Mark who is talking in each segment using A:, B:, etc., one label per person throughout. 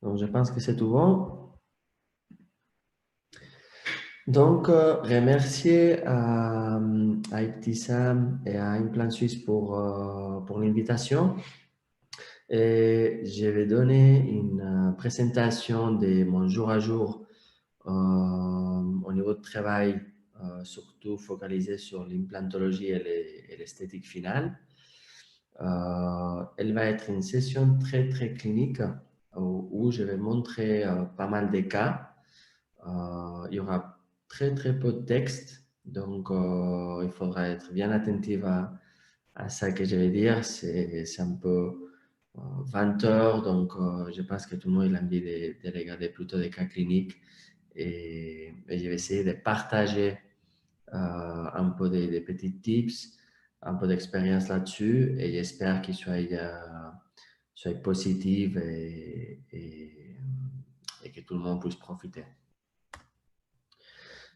A: Donc, je pense que c'est tout bon. Donc, remercier à Ibtissam et à Implant Suisse pour l'invitation. Et je vais donner une présentation de mon jour à jour au niveau de travail, surtout focalisé sur l'implantologie et l'esthétique finale. Elle va être une session très, très clinique où je vais montrer pas mal de cas. Il y aura très, très peu de texte, donc il faudra être bien attentif à ça que je vais dire. C'est un peu 20 heures, donc je pense que tout le monde a envie de regarder plutôt des cas cliniques et je vais essayer de partager un peu des petits tips, un peu d'expérience là-dessus et j'espère qu'ils soient positifs et que tout le monde puisse profiter.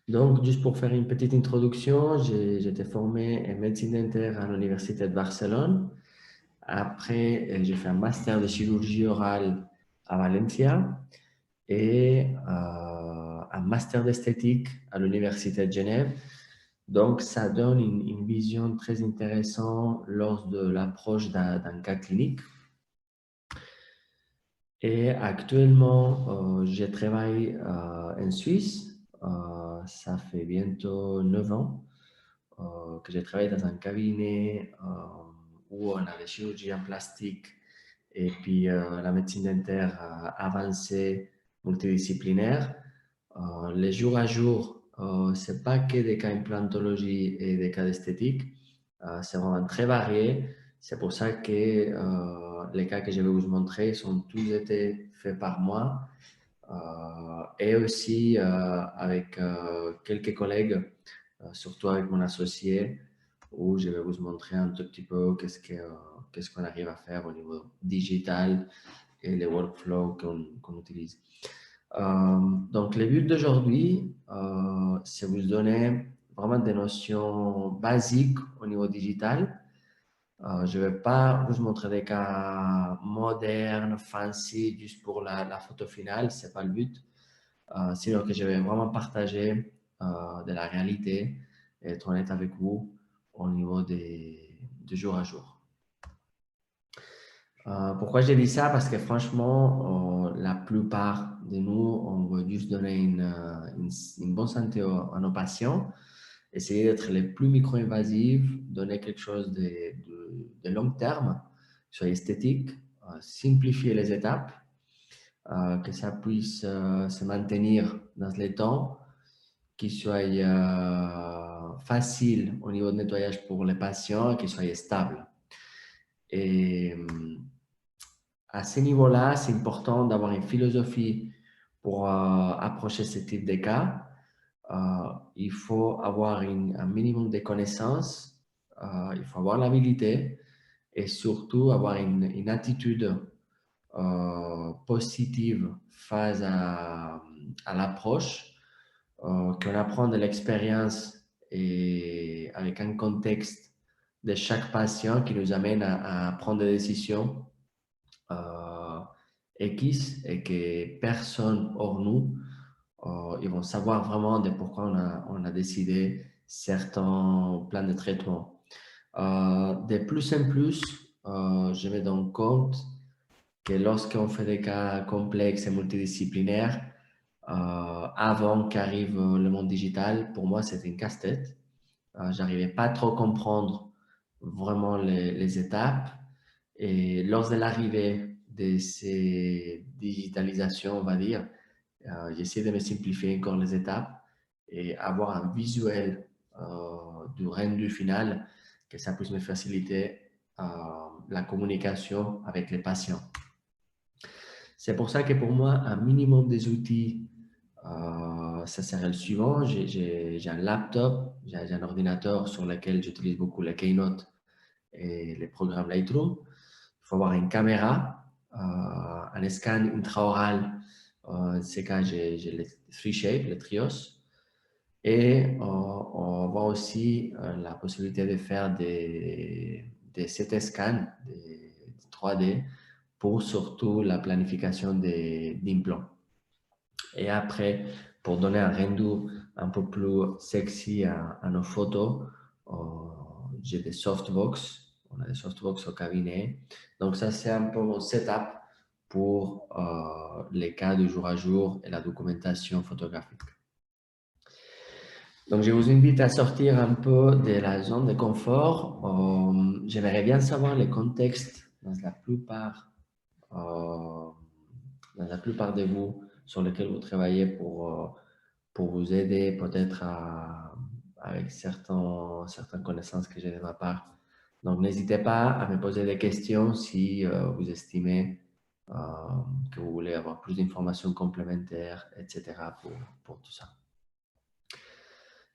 A: Donc, juste pour faire une petite introduction, j'ai été formé en médecine dentaire à l'Université de Barcelone. Après, j'ai fait un master de chirurgie orale à Valencia et un master d'esthétique à l'Université de Genève. Donc, ça donne une vision très intéressante lors de l'approche d'un cas clinique. Et actuellement, je travaille en Suisse. Ça fait bientôt 9 ans que je travaille dans un cabinet où on a des chirurgiens plastiques et puis la médecine dentaire avancée multidisciplinaire. Les jours à jour, ce n'est pas que des cas implantologie et des cas d'esthétique, c'est vraiment très varié. C'est pour ça que les cas que je vais vous montrer sont tous été faits par moi et aussi avec quelques collègues, surtout avec mon associé, où je vais vous montrer un tout petit peu qu'est-ce qu'on arrive à faire au niveau digital et les workflows qu'on utilise. Donc, le but d'aujourd'hui, c'est vous donner vraiment des notions basiques au niveau digital. Je ne vais pas vous montrer des cas modernes, fancy, juste pour la photo finale, ce n'est pas le but. Sinon que je vais vraiment partager de la réalité et être honnête avec vous au niveau du jour à jour. Pourquoi j'ai dit ça? Parce que franchement, la plupart de nous, on veut juste donner une bonne santé à nos patients, essayer d'être les plus micro-invasifs, donner quelque chose de long terme, soit esthétique, simplifier les étapes, que ça puisse se maintenir dans le temps, qu'il soit facile au niveau de nettoyage pour les patients et qu'il soit stable. Et à ce niveau-là, c'est important d'avoir une philosophie pour approcher ce type de cas. Il faut avoir un minimum de connaissances, il faut avoir l'habilité et surtout avoir une attitude positive face à l'approche, qu'on apprend de l'expérience et avec un contexte de chaque patient qui nous amène à prendre des décisions X et que personne hors nous, ils vont savoir vraiment de pourquoi on a décidé certains plans de traitement. De plus en plus, je me rends compte que lorsqu'on fait des cas complexes et multidisciplinaires, avant qu'arrive le monde digital, pour moi, c'était une casse-tête. J'arrivais pas trop à comprendre vraiment les étapes. Et lors de l'arrivée de ces digitalisations, on va dire, j'essaie de me simplifier encore les étapes et avoir un visuel du rendu final, que ça puisse me faciliter la communication avec les patients. C'est pour ça que pour moi, un minimum des outils, ça serait le suivant. J'ai un laptop, j'ai un ordinateur sur lequel j'utilise beaucoup la Keynote et les programmes Lightroom. Il faut avoir une caméra, un scan intraoral. Dans ce cas, j'ai le 3Shape, le Trios. Et on voit aussi la possibilité de faire des CT scans, des 3D, pour surtout la planification d'implants. Et après, pour donner un rendu un peu plus sexy à nos photos, j'ai des softbox. On a des softbox au cabinet. Donc ça, c'est un peu mon setup pour les cas de jour à jour et la documentation photographique. Donc, je vous invite à sortir un peu de la zone de confort. J'aimerais bien savoir les contextes dans la plupart de vous sur lesquels vous travaillez pour vous aider peut-être avec certaines connaissances que j'ai de ma part. Donc, n'hésitez pas à me poser des questions si vous estimez que vous voulez avoir plus d'informations complémentaires, etc. pour tout ça.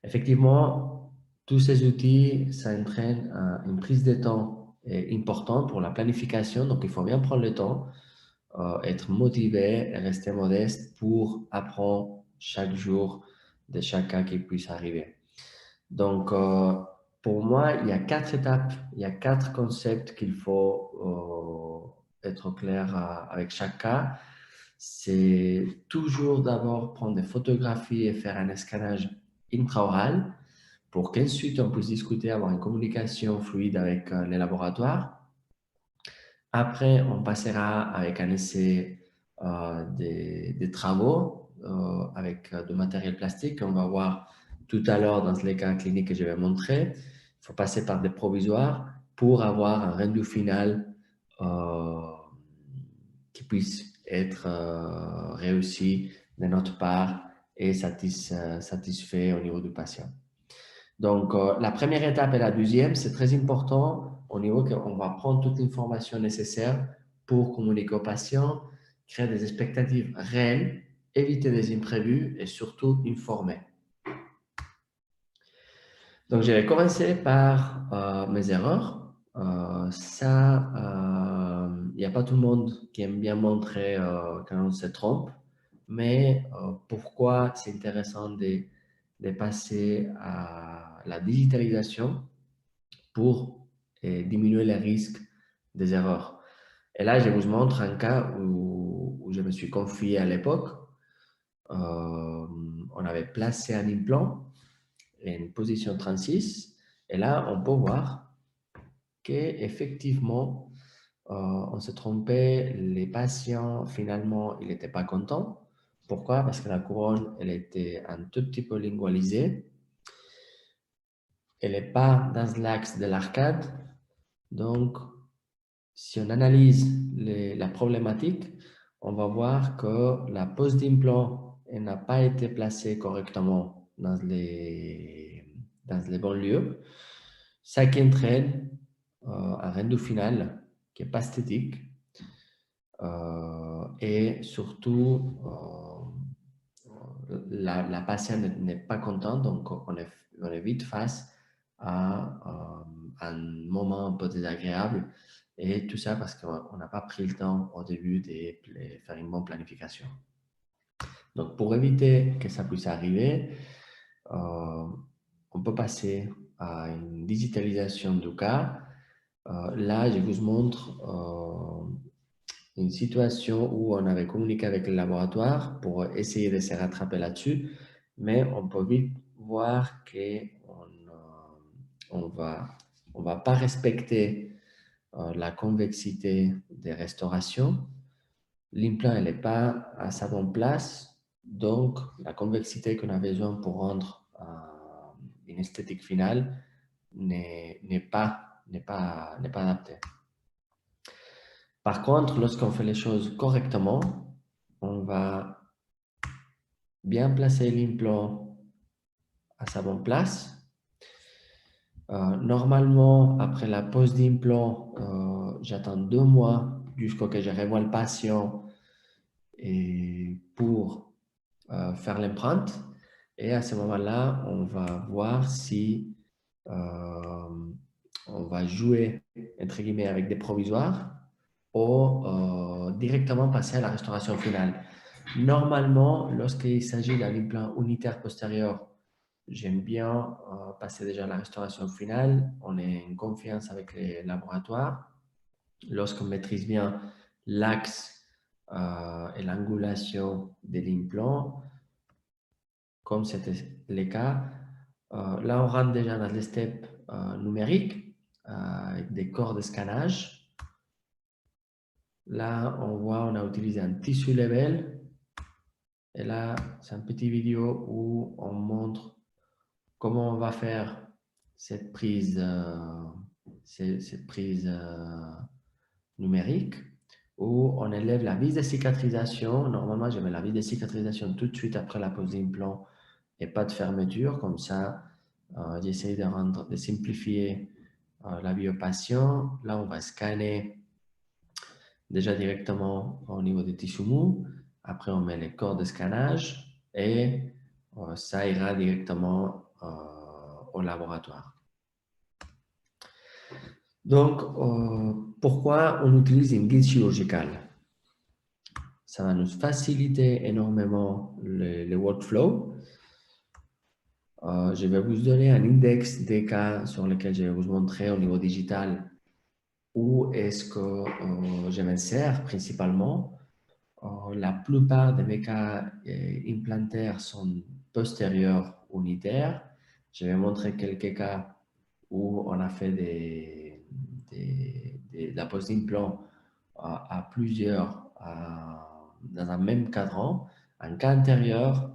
A: Effectivement, tous ces outils, ça entraîne une prise de temps importante pour la planification. Donc, il faut bien prendre le temps, être motivé et rester modeste pour apprendre chaque jour de chaque cas qui puisse arriver. Donc, pour moi, il y a 4 étapes, il y a 4 concepts qu'il faut être clair avec chaque cas. C'est toujours d'abord prendre des photographies et faire un escanage intraoral pour qu'ensuite on puisse discuter, avoir une communication fluide avec les laboratoires. Après, on passera avec un essai des travaux avec de matériel plastique. On va voir tout à l'heure dans les cas cliniques que je vais montrer. Il faut passer par des provisoires pour avoir un rendu final qui puisse être réussi de notre part et satisfait au niveau du patient. Donc, la première étape et la deuxième, c'est très important au niveau qu'on va prendre toute l'information nécessaire pour communiquer au patient, créer des expectatives réelles, éviter des imprévus et surtout informer. Donc, je vais commencer par mes erreurs. Il n'y a pas tout le monde qui aime bien montrer quand on se trompe, mais pourquoi c'est intéressant de passer à la digitalisation pour diminuer les risques des erreurs. Et là, je vous montre un cas où je me suis confié à l'époque. On avait placé un implant en position 36 et là, on peut voir qu'effectivement, on se trompait. Les patients, finalement, ils n'étaient pas contents. Pourquoi? Parce que la couronne, elle était un tout petit peu lingualisée. Elle n'est pas dans l'axe de l'arcade. Donc, si on analyse la problématique, on va voir que la pose d'implant n'a pas été placée correctement dans les bons lieux, ça qui entraîne un rendu final qui n'est pas esthétique et surtout la patiente n'est pas contente, donc on est vite face à un moment un peu désagréable et tout ça parce qu'on n'a pas pris le temps au début de faire une bonne planification. Donc, pour éviter que ça puisse arriver, on peut passer à une digitalisation du cas. Là, je vous montre une situation où on avait communiqué avec le laboratoire pour essayer de se rattraper là-dessus, mais on peut vite voir qu'on on va pas respecter la convexité des restaurations. L'implant n'est pas à sa bonne place, donc la convexité qu'on a besoin pour rendre une esthétique finale n'est pas adaptée. Par contre, lorsqu'on fait les choses correctement, on va bien placer l'implant à sa bonne place. Normalement, après la pose d'implant, j'attends 2 mois jusqu'à ce que je revoie le patient et pour faire l'empreinte. Et à ce moment-là, on va voir si on va jouer, entre guillemets, avec des provisoires ou directement passer à la restauration finale. Normalement, lorsqu'il s'agit d'un implant unitaire postérieur, j'aime bien passer déjà à la restauration finale. On est en confiance avec les laboratoires. Lorsqu'on maîtrise bien l'axe et l'angulation de l'implant, comme c'était le cas. Là, on rentre déjà dans les steps numériques avec des corps de scannage. Là, on voit, on a utilisé un tissu level. Et là, c'est une petite vidéo où on montre comment on va faire cette prise, numérique, où on élève la vis de cicatrisation. Normalement, je mets la vis de cicatrisation tout de suite après la pose d'implant et pas de fermeture. Comme ça, j'essaie de simplifier la vie au patient. Là, on va scanner déjà directement au niveau des tissus mous. Après, on met les corps de scannage et ça ira directement au laboratoire. Donc, pourquoi on utilise une guide chirurgicale? Ça va nous faciliter énormément le workflow. Je vais vous donner un index des cas sur lesquels je vais vous montrer au niveau digital où est-ce que je m'insère principalement. La plupart de mes cas implantaires sont postérieurs unitaires. Je vais montrer quelques cas où on a fait de la pose d'implant à plusieurs dans un même cadran. Un cas antérieur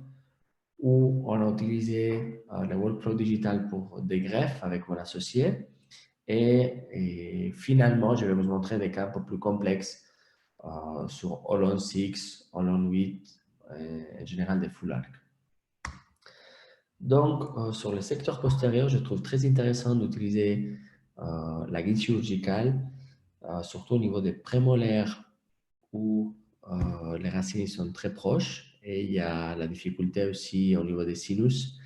A: où on a utilisé le workflow digital pour des greffes avec mon associé. Et finalement, je vais vous montrer des cas un peu plus complexes sur Holon 6, Holon 8, en général des full arc. Donc, sur le secteur postérieur, je trouve très intéressant d'utiliser la guide chirurgicale, surtout au niveau des prémolaires où les racines sont très proches et il y a la difficulté aussi au niveau des sinus.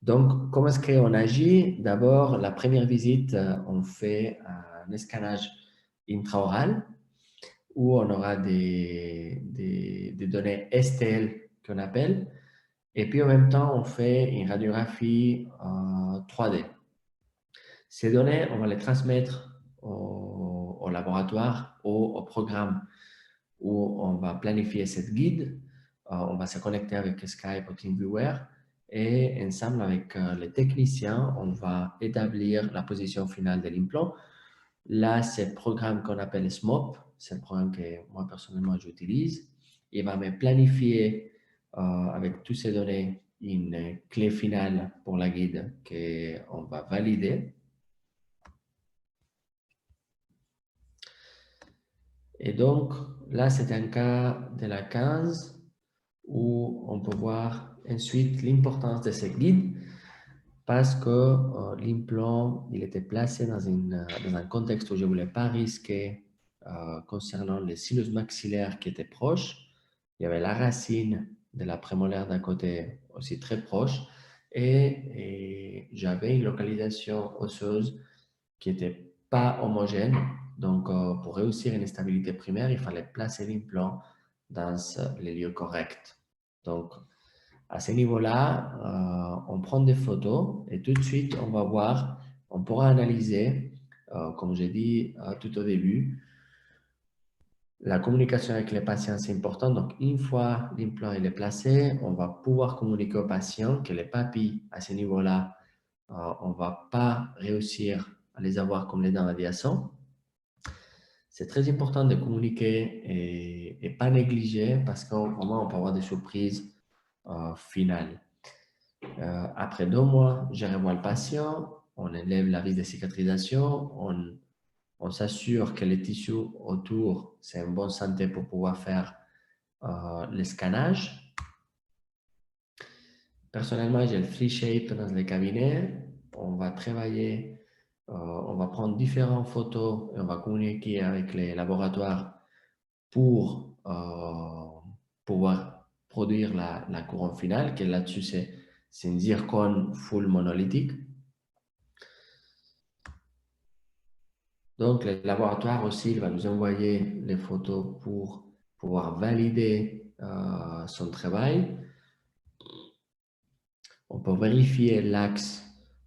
A: Donc, comment est-ce qu'on agit? D'abord, la première visite, on fait un escanage intraoral où on aura des données STL qu'on appelle. Et puis, en même temps, on fait une radiographie 3D. Ces données, on va les transmettre au laboratoire ou au programme où on va planifier cette guide. On va se connecter avec Skype ou TeamViewer et ensemble avec les techniciens, on va établir la position finale de l'implant. Là, c'est le programme qu'on appelle SMOP, c'est le programme que moi personnellement j'utilise. Il va me planifier avec toutes ces données une clé finale pour la guide qu'on va valider. Et donc, là, c'est un cas de la 15 où on peut voir ensuite l'importance de ce guide parce que l'implant, il était placé dans un contexte où je ne voulais pas risquer concernant les sinus maxillaires qui étaient proches. Il y avait la racine de la prémolaire d'un côté aussi très proche et j'avais une localisation osseuse qui n'était pas homogène. Donc, pour réussir une stabilité primaire, il fallait placer l'implant dans les lieux corrects. Donc, à ce niveau-là, on prend des photos et tout de suite, on va voir, on pourra analyser, comme j'ai dit tout au début, la communication avec les patients, c'est important. Donc, une fois l'implant est placé, on va pouvoir communiquer aux patients que les papilles, à ce niveau-là, on ne va pas réussir à les avoir comme les dents adjacentes. C'est très important de communiquer et pas négliger parce qu'au moment, on peut avoir des surprises finales. Après 2 mois, je revois le patient, on élève la vis de cicatrisation, on s'assure que les tissus autour, c'est en bonne santé pour pouvoir faire le scannage. Personnellement, j'ai le free shape dans les cabinets. On va travailler, on va prendre différentes photos et on va communiquer avec les laboratoires pour pouvoir produire la couronne finale, qui là-dessus, c'est une zircone full monolithique. Donc, le laboratoire aussi, il va nous envoyer les photos pour pouvoir valider son travail. On peut vérifier l'axe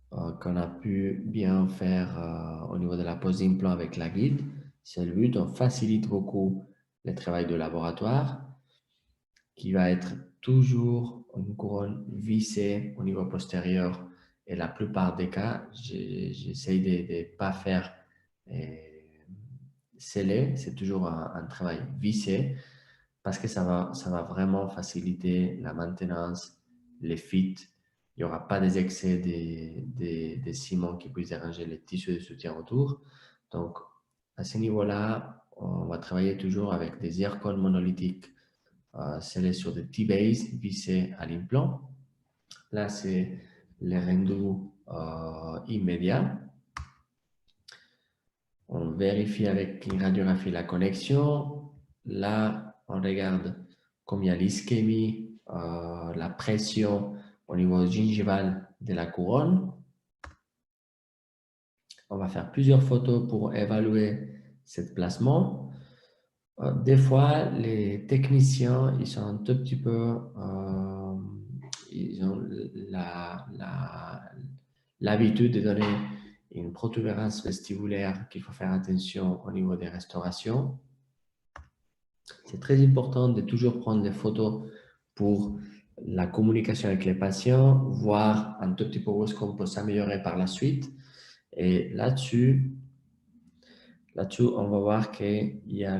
A: qu'on a pu bien faire au niveau de la pose d'implant avec la guide. C'est le but, on facilite beaucoup le travail de laboratoire, qui va être toujours une couronne vissée au niveau postérieur. Et la plupart des cas, j'essaye de ne pas faire scellé, c'est toujours un travail vissé parce que ça va vraiment faciliter la maintenance, les fits. Il n'y aura pas des excès de ciment qui puissent déranger les tissus de soutien autour. Donc, à ce niveau-là, on va travailler toujours avec des zircones monolithiques scellés sur des T-base vissés à l'implant. Là, c'est le rendu immédiat. On vérifie avec une radiographie la connexion. Là, on regarde comme il y a l'ischémie, la pression au niveau gingival de la couronne. On va faire plusieurs photos pour évaluer ce placement. Des fois, les techniciens, ils sont un tout petit peu, ils ont l'habitude de donner une protubérance vestibulaire qu'il faut faire attention au niveau des restaurations. C'est très important de toujours prendre des photos pour la communication avec les patients, voir un tout petit peu où est-ce qu'on peut s'améliorer par la suite. Et là-dessus, on va voir qu'il y a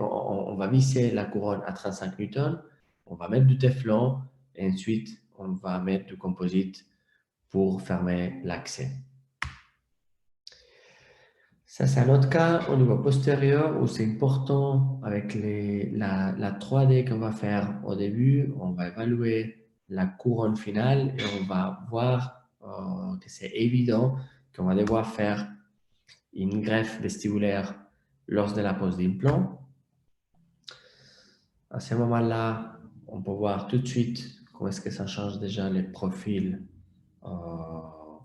A: on va visser la couronne à 35 newtons, on va mettre du téflon et ensuite on va mettre du composite pour fermer l'accès. Ça, c'est un autre cas au niveau postérieur où c'est important avec la 3D qu'on va faire au début. On va évaluer la couronne finale et on va voir que c'est évident qu'on va devoir faire une greffe vestibulaire lors de la pose d'implant. À ce moment-là, on peut voir tout de suite comment est-ce que ça change déjà les profils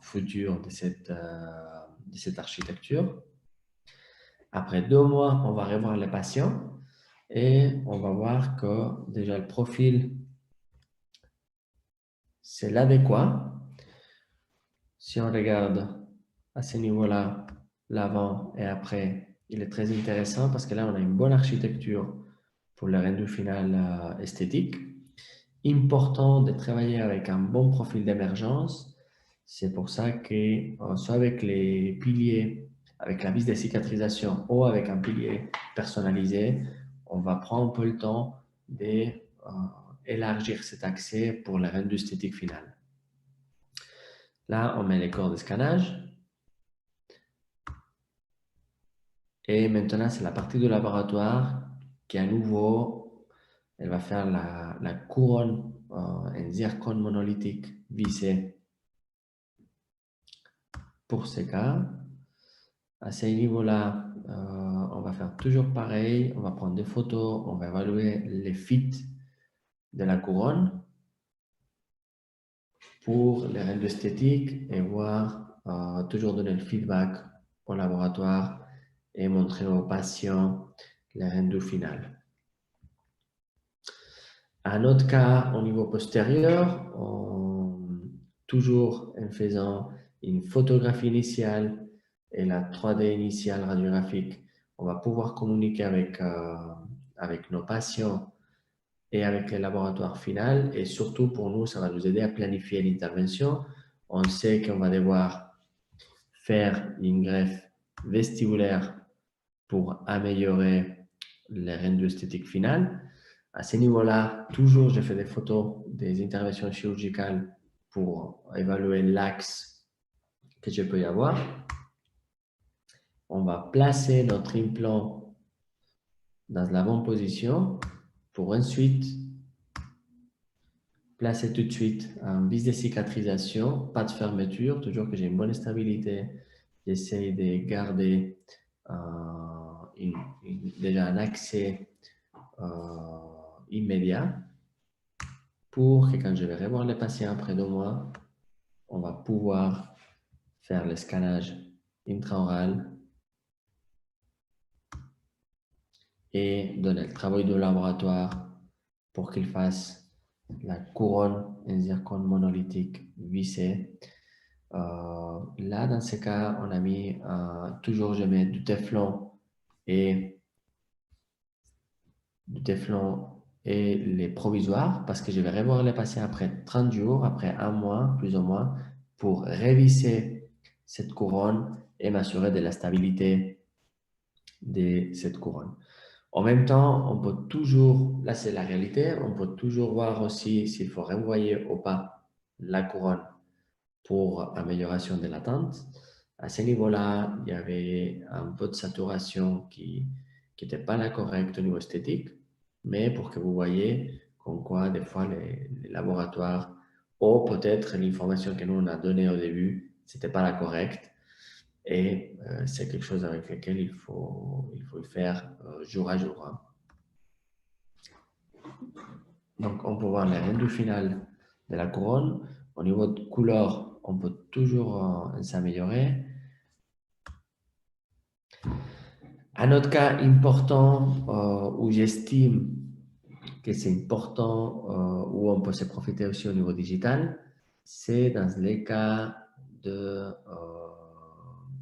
A: futurs de cette architecture. Après 2 mois, on va revoir les patients et on va voir que déjà le profil, c'est l'adéquat. Si on regarde à ce niveau-là, l'avant et après, il est très intéressant parce que là, on a une bonne architecture pour le rendu final esthétique. Important de travailler avec un bon profil d'émergence. C'est pour ça que soit avec les piliers, avec la vis de cicatrisation ou avec un pilier personnalisé, on va prendre un peu le temps d'élargir cet accès pour le rendu esthétique final. Là, on met les corps de scannage. Et maintenant, c'est la partie du laboratoire qui, à nouveau, elle va faire la couronne en zircone monolithique vissée pour ces cas. À ce niveau-là, on va faire toujours pareil. On va prendre des photos, on va évaluer les fits de la couronne pour les rendus esthétiques et voir, toujours donner le feedback au laboratoire et montrer aux patients les rendus final. Un autre cas au niveau postérieur, toujours en faisant une photographie initiale et la 3D initiale radiographique, on va pouvoir communiquer avec nos patients et avec les laboratoires finaux. Et surtout, pour nous, ça va nous aider à planifier l'intervention. On sait qu'on va devoir faire une greffe vestibulaire pour améliorer les rendus esthétiques finales. À ce niveau-là, toujours, je fais des photos des interventions chirurgicales pour évaluer l'axe que je peux y avoir. On va placer notre implant dans la bonne position pour ensuite placer tout de suite un vis de cicatrisation, pas de fermeture, toujours que j'ai une bonne stabilité. J'essaie de garder déjà un accès immédiat pour que quand je vais revoir les patients après 2 mois, on va pouvoir faire le scannage intraoral et donner le travail de laboratoire pour qu'il fasse la couronne en zircone monolithique vissée. Là, dans ce cas, on a mis toujours, je mets du téflon et du téflon et les provisoires parce que je vais revoir les patients après 30 jours, après un mois, plus ou moins, pour réviser cette couronne et m'assurer de la stabilité de cette couronne. En même temps, on peut toujours, là c'est la réalité, on peut toujours voir aussi s'il faut renvoyer ou pas la couronne pour amélioration de la teinte. À ce niveau-là, il y avait un peu de saturation qui n'était pas la correcte au niveau esthétique, mais pour que vous voyez comme quoi des fois les laboratoires ou peut-être l'information que nous on a donnée au début, c'était pas la correcte et c'est quelque chose avec lequel il faut le faire jour à jour, hein. Donc, on peut voir le rendu final de la couronne. Au niveau de couleur, on peut toujours s'améliorer. Un autre cas important où j'estime que c'est important, où on peut se profiter aussi au niveau digital, c'est dans les cas de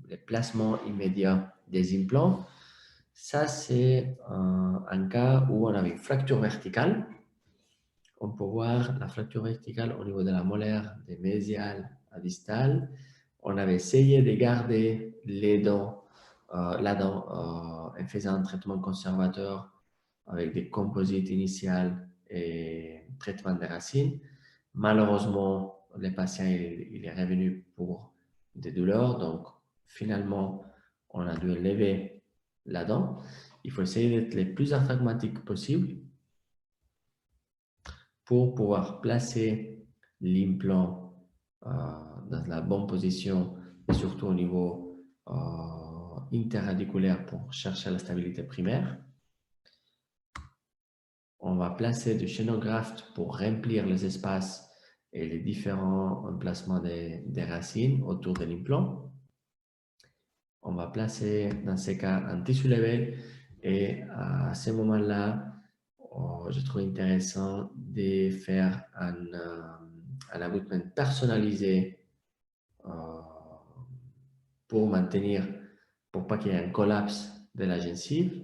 A: les placements immédiats des implants. Ça, c'est un cas où on avait une fracture verticale. On peut voir la fracture verticale au niveau de la molaire des mésiales à distale. On avait essayé de garder la dent en faisant un traitement conservateur avec des composites initiales et traitement des racines. Malheureusement, le patient il est revenu pour des douleurs, donc finalement, on a dû lever la dent. Il faut essayer d'être le plus pragmatique possible pour pouvoir placer l'implant dans la bonne position et surtout au niveau interradiculaire pour chercher la stabilité primaire. On va placer du xénograft pour remplir les espaces et les différents emplacements des racines autour de l'implant. On va placer dans ces cas un tissu levé et à ce moment-là, je trouve intéressant de faire un abutment personnalisé pour maintenir, pour pas qu'il y ait un collapse de la gencive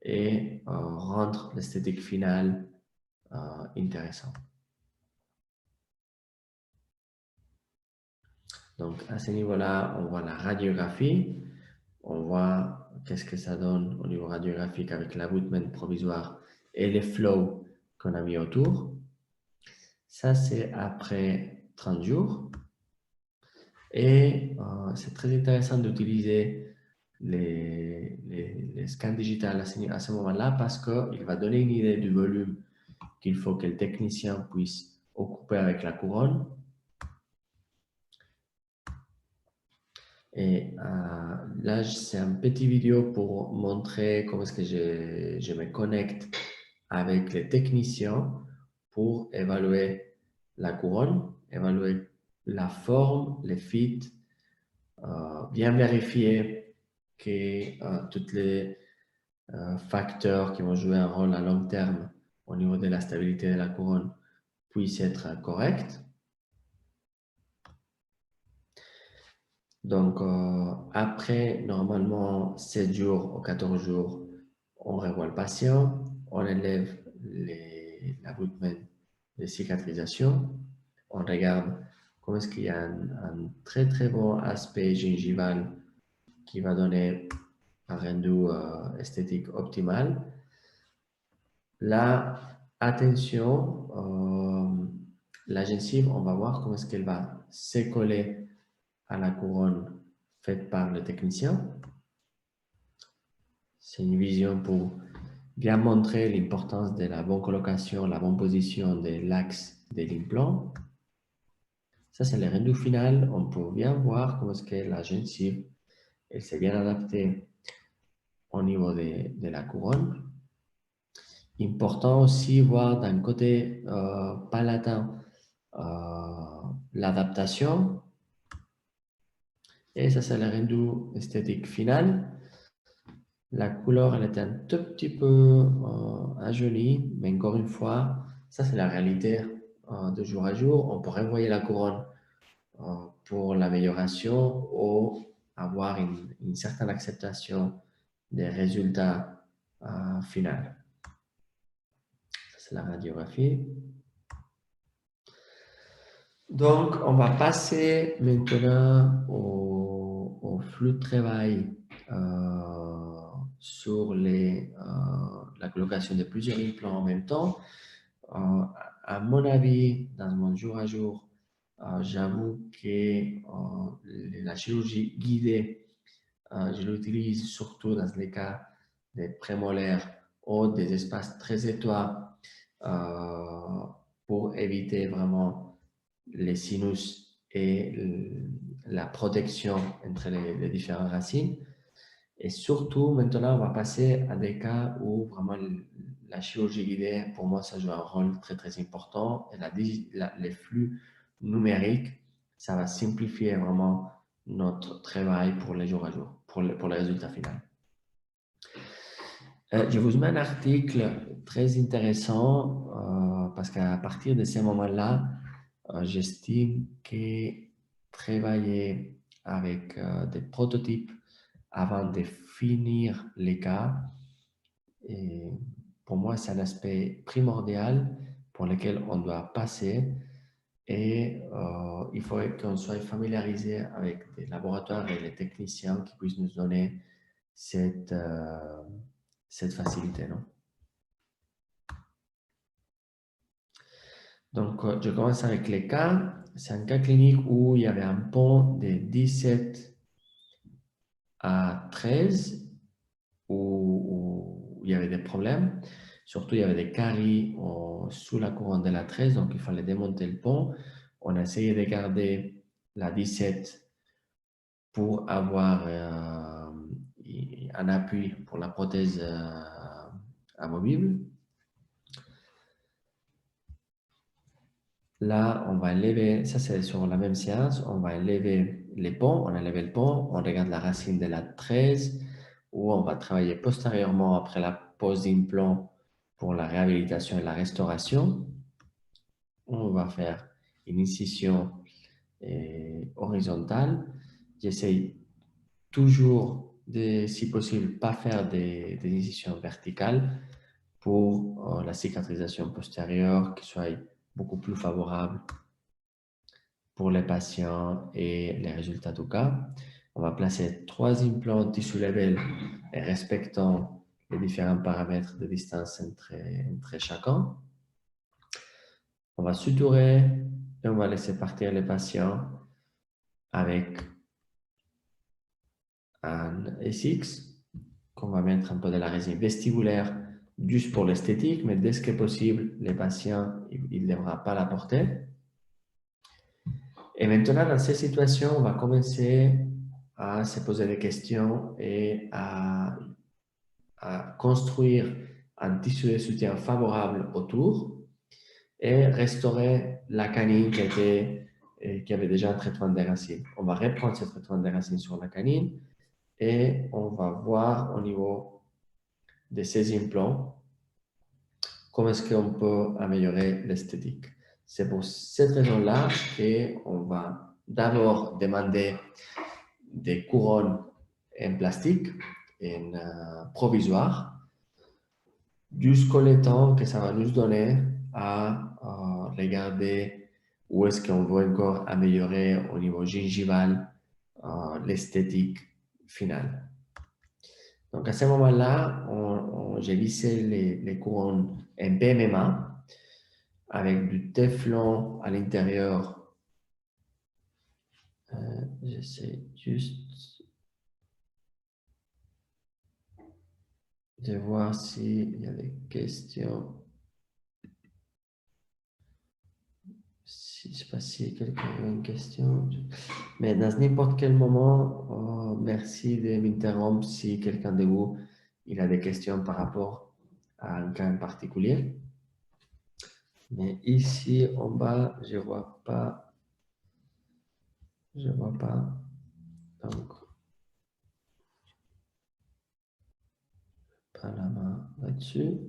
A: et rendre l'esthétique finale intéressant. Donc à ce niveau-là, on voit la radiographie, on voit qu'est-ce que ça donne au niveau radiographique avec l'abutment provisoire et les flows qu'on a mis autour. Ça, c'est après 30 jours. Et c'est très intéressant d'utiliser les scans digitales à ce moment-là parce qu'il va donner une idée du volume qu'il faut que le technicien puisse occuper avec la couronne. Et là, c'est un petit vidéo pour montrer comment est-ce que je me connecte avec les techniciens pour évaluer la couronne, évaluer la forme, les fit, bien vérifier que tous les facteurs qui vont jouer un rôle à long terme au niveau de la stabilité de la couronne puissent être corrects. Donc, après, normalement, 7 jours ou 14 jours, on revoit le patient, on élève l'abutment de cicatrisation, on regarde comment est-ce qu'il y a un très très bon aspect gingival qui va donner un rendu esthétique optimal. Là, attention, la gencive, on va voir comment est-ce qu'elle va se coller à la couronne faite par le technicien. C'est une vision pour bien montrer l'importance de la bonne colocation, la bonne position de l'axe de l'implant. Ça, c'est le rendu final. On peut bien voir comment est-ce que la gencive elle s'est bien adaptée au niveau de la couronne. Important aussi voir d'un côté palatin l'adaptation. Et ça, c'est le rendu esthétique final. La couleur, elle est un tout petit peu jaunie, mais encore une fois, ça, c'est la réalité de jour à jour. On peut renvoyer la couronne pour l'amélioration ou avoir une certaine acceptation des résultats finaux. c'est la radiographie. Donc, on va passer maintenant au flux de travail sur la colocation de plusieurs implants en même temps. À mon avis, dans mon jour à jour, j'avoue que la chirurgie guidée, je l'utilise surtout dans les cas des prémolaires ou des espaces très étroits pour éviter vraiment les sinus et la protection entre les différentes racines. Et surtout, maintenant, on va passer à des cas où vraiment la chirurgie guidée, pour moi, ça joue un rôle très, très important. Et les flux numériques, ça va simplifier vraiment notre travail pour les jours à jour, pour le résultat final. Je vous mets un article très intéressant parce qu'à partir de ce moment-là, j'estime que travailler avec des prototypes avant de finir les cas, et pour moi, c'est un aspect primordial pour lequel on doit passer et il faut qu'on soit familiarisé avec des laboratoires et les techniciens qui puissent nous donner cette facilité. Non? Donc, je commence avec les cas. C'est un cas clinique où il y avait un pont de 17 à 13 où il y avait des problèmes. Surtout, il y avait des caries sous la couronne de la 13, donc il fallait démonter le pont. On a essayé de garder la 17 pour avoir un appui pour la prothèse amovible. Là, on va enlever, ça c'est sur la même séance, on va enlever les ponts, on enlève le pont, on regarde la racine de la 13, où on va travailler postérieurement après la pose d'implant pour la réhabilitation et la restauration. On va faire une incision horizontale. J'essaye toujours de, si possible, pas faire des incisions verticales pour la cicatrisation postérieure qui soit beaucoup plus favorable pour les patients et les résultats du cas. On va placer 3 implants tissu level et respectant les différents paramètres de distance entre chacun. On va suturer et on va laisser partir les patients avec un SX qu'on va mettre un peu de la résine vestibulaire juste pour l'esthétique, mais dès ce que possible, les patients, il ne devra pas la porter. Et maintenant, dans ces situations, on va commencer à se poser des questions et à construire un tissu de soutien favorable autour et restaurer la canine qui avait déjà un traitement des racines. On va reprendre ce traitement des racines sur la canine et on va voir au niveau de ces implants comment est-ce qu'on peut améliorer l'esthétique. C'est pour cette raison-là qu'on va d'abord demander des couronnes en plastique, provisoires, jusqu'au temps que ça va nous donner à regarder où est-ce qu'on veut encore améliorer au niveau gingival l'esthétique finale. Donc à ce moment-là, j'ai lissé les couronnes en PMMA avec du téflon à l'intérieur. J'essaie juste de voir s'il y a des questions. Je ne sais pas si quelqu'un a une question. Mais dans n'importe quel moment, merci de m'interrompre si quelqu'un de vous il a des questions par rapport à un cas en particulier. Mais ici, en bas, je ne vois pas. Je ne vois pas. Donc, pas la main là-dessus.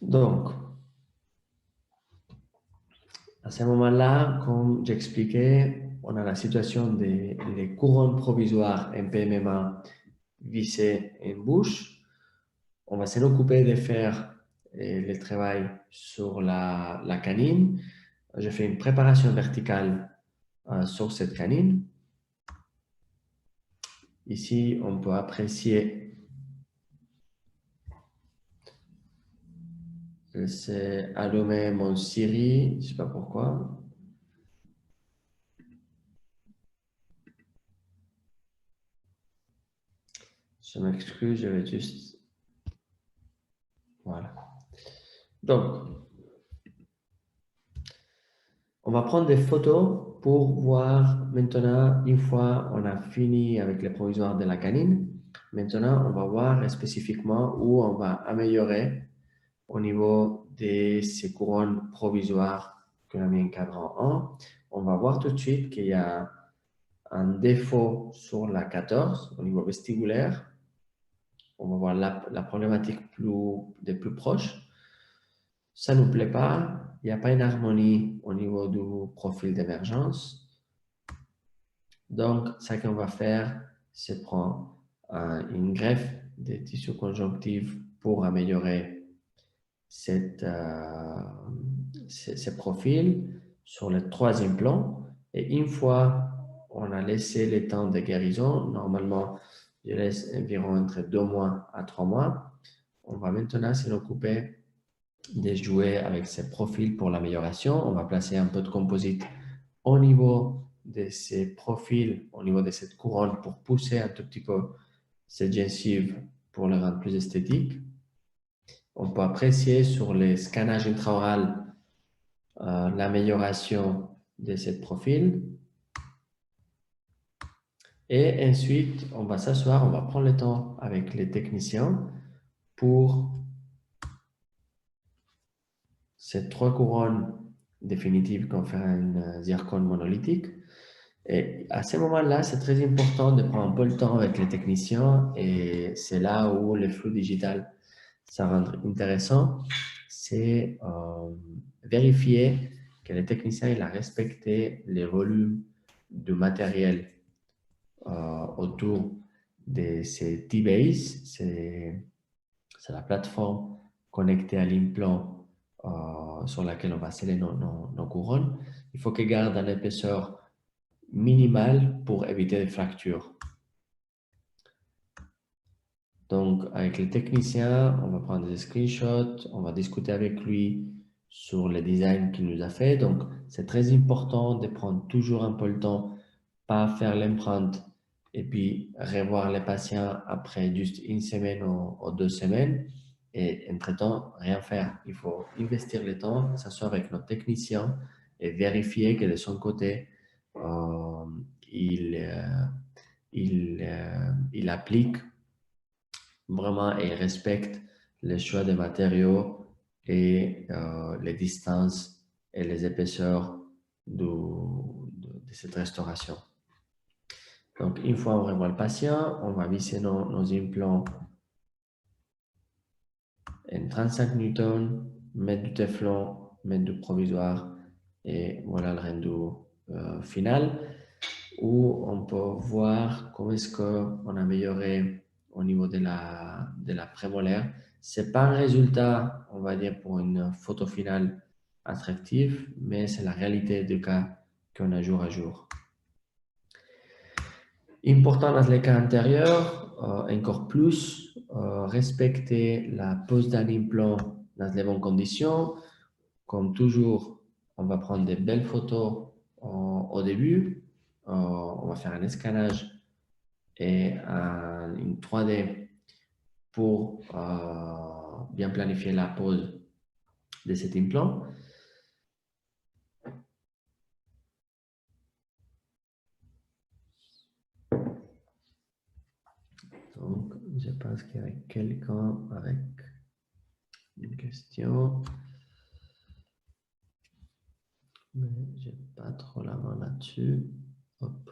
A: Donc, à ce moment-là, comme j'expliquais, on a la situation des couronnes provisoires en PMMA vissées en bouche. On va s'en occuper de faire le travail sur la canine. Je fais une préparation verticale sur cette canine. Ici, on peut apprécier, c'est allumé mon Siri, je ne sais pas pourquoi. Je m'excuse, je vais juste... Voilà. Donc, on va prendre des photos pour voir maintenant, une fois on a fini avec les provisoires de la canine, maintenant on va voir spécifiquement où on va améliorer au niveau de ces couronnes provisoires qu'on a mis en cadran 1. On va voir tout de suite qu'il y a un défaut sur la 14 au niveau vestibulaire. On va voir la problématique des plus proches. Ça ne nous plaît pas, il n'y a pas une harmonie au niveau du profil d'émergence. Donc, ce qu'on va faire, c'est prendre une greffe des tissus conjonctifs pour améliorer ces profils sur le troisième plan. Et une fois on a laissé le temps de guérison, normalement, je laisse environ entre 2 mois à 3 mois, on va maintenant s'en occuper de jouer avec ces profils pour l'amélioration. On va placer un peu de composite au niveau de ces profils, au niveau de cette couronne pour pousser un tout petit peu cette gencive pour le rendre plus esthétique. On peut apprécier sur les scannages intraoraux l'amélioration de ce profil. Et ensuite, on va s'asseoir, on va prendre le temps avec les techniciens pour ces 3 couronnes définitives qu'on fait un zircone monolithique. Et à ce moment-là, c'est très important de prendre un peu le temps avec les techniciens et c'est là où le flou digital, ça rend intéressant. C'est vérifier que le technicien il a respecté les volumes du matériel autour de ces T-Base. C'est la plateforme connectée à l'implant sur laquelle on va sceller nos couronnes. Il faut qu'elle garde une épaisseur minimale pour éviter des fractures. Donc, avec le technicien, on va prendre des screenshots, on va discuter avec lui sur le design qu'il nous a fait. Donc, c'est très important de prendre toujours un peu le temps, pas faire l'empreinte et puis revoir les patients après juste une semaine ou 2 semaines. Et entre-temps, rien faire. Il faut investir le temps, s'asseoir avec notre technicien et vérifier que de son côté, il applique vraiment et respecte les choix des matériaux et les distances et les épaisseurs de cette restauration. Donc, une fois on revoit le patient, on va visser nos implants en 35 newtons, mettre du téflon, mettre du provisoire et voilà le rendu final où on peut voir comment est-ce qu'on a amélioré au niveau de la prémolaire. Ce n'est pas un résultat, on va dire, pour une photo finale attractive, mais c'est la réalité du cas qu'on a jour à jour. Important dans les cas antérieurs, encore plus, respecter la pose d'un implant dans les bonnes conditions. Comme toujours, on va prendre des belles photos au début. On va faire un escanage et une 3D pour bien planifier la pose de cet implant. Donc, je pense qu'il y a quelqu'un avec une question, mais je n'ai pas trop la main là-dessus. Hop.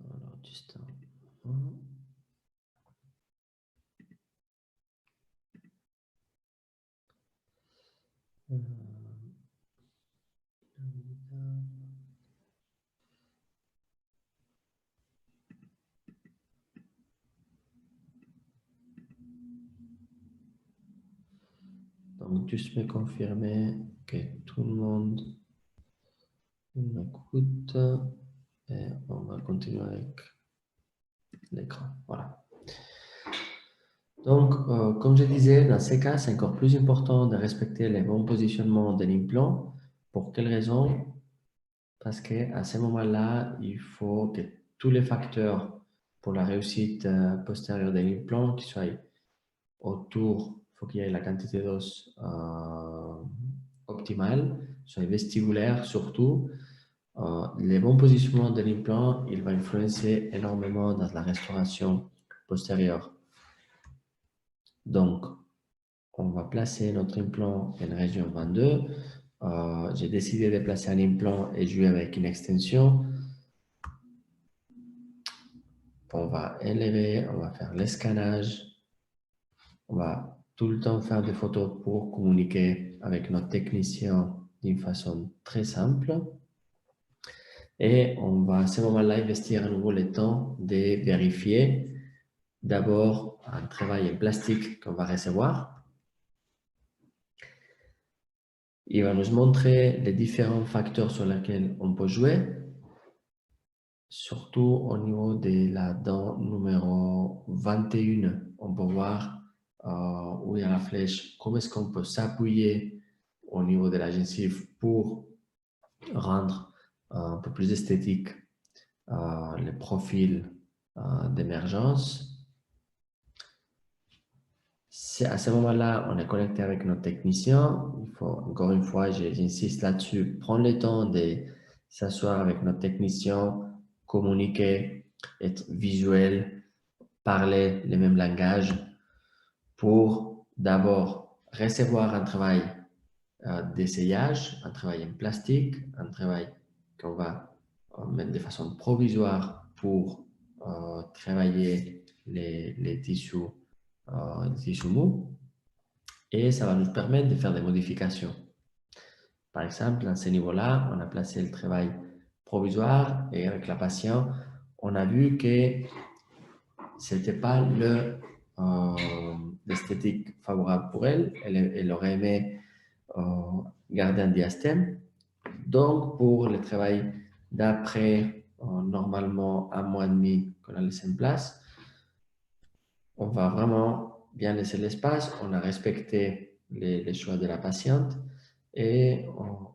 A: Alors, juste un moment. Donc, juste me confirmer que tout le monde m'écoute et on va continuer avec l'écran. Voilà. Donc, comme je disais, dans ces cas, c'est encore plus important de respecter les bons positionnements de l'implant. Pour quelle raison? Parce qu'à ce moment-là, il faut que tous les facteurs pour la réussite postérieure de l'implant qui soient autour, il faut qu'il y ait la quantité d'os optimale, soit vestibulaire surtout. Les bons positionnements de l'implant, il va influencer énormément dans la restauration postérieure. Donc, on va placer notre implant en région 22. J'ai décidé de placer un implant et jouer avec une extension. On va élever, on va faire l'escanage. On va tout le temps faire des photos pour communiquer avec notre technicien d'une façon très simple. Et on va à ce moment-là investir à nouveau le temps de vérifier d'abord un travail en plastique qu'on va recevoir. Il va nous montrer les différents facteurs sur lesquels on peut jouer, surtout au niveau de la dent numéro 21. On peut voir où il y a la flèche, comment est-ce qu'on peut s'appuyer au niveau de la gencive pour rendre un peu plus esthétique le profil d'émergence. À ce moment-là, on est connecté avec notre technicien. Il faut, encore une fois, j'insiste là-dessus, prendre le temps de s'asseoir avec notre technicien, communiquer, être visuel, parler le même langage pour d'abord recevoir un travail d'essayage, un travail en plastique, un travail qu'on va mettre de façon provisoire pour travailler les tissus mous, et ça va nous permettre de faire des modifications. Par exemple, à ce niveau-là, on a placé le travail provisoire et avec la patiente, on a vu que ce n'était pas l'esthétique favorable pour elle. Elle aurait aimé garder un diastème. Donc, pour le travail d'après, normalement un mois et demi qu'on a laissé en place, on va vraiment bien laisser l'espace. On a respecté les choix de la patiente et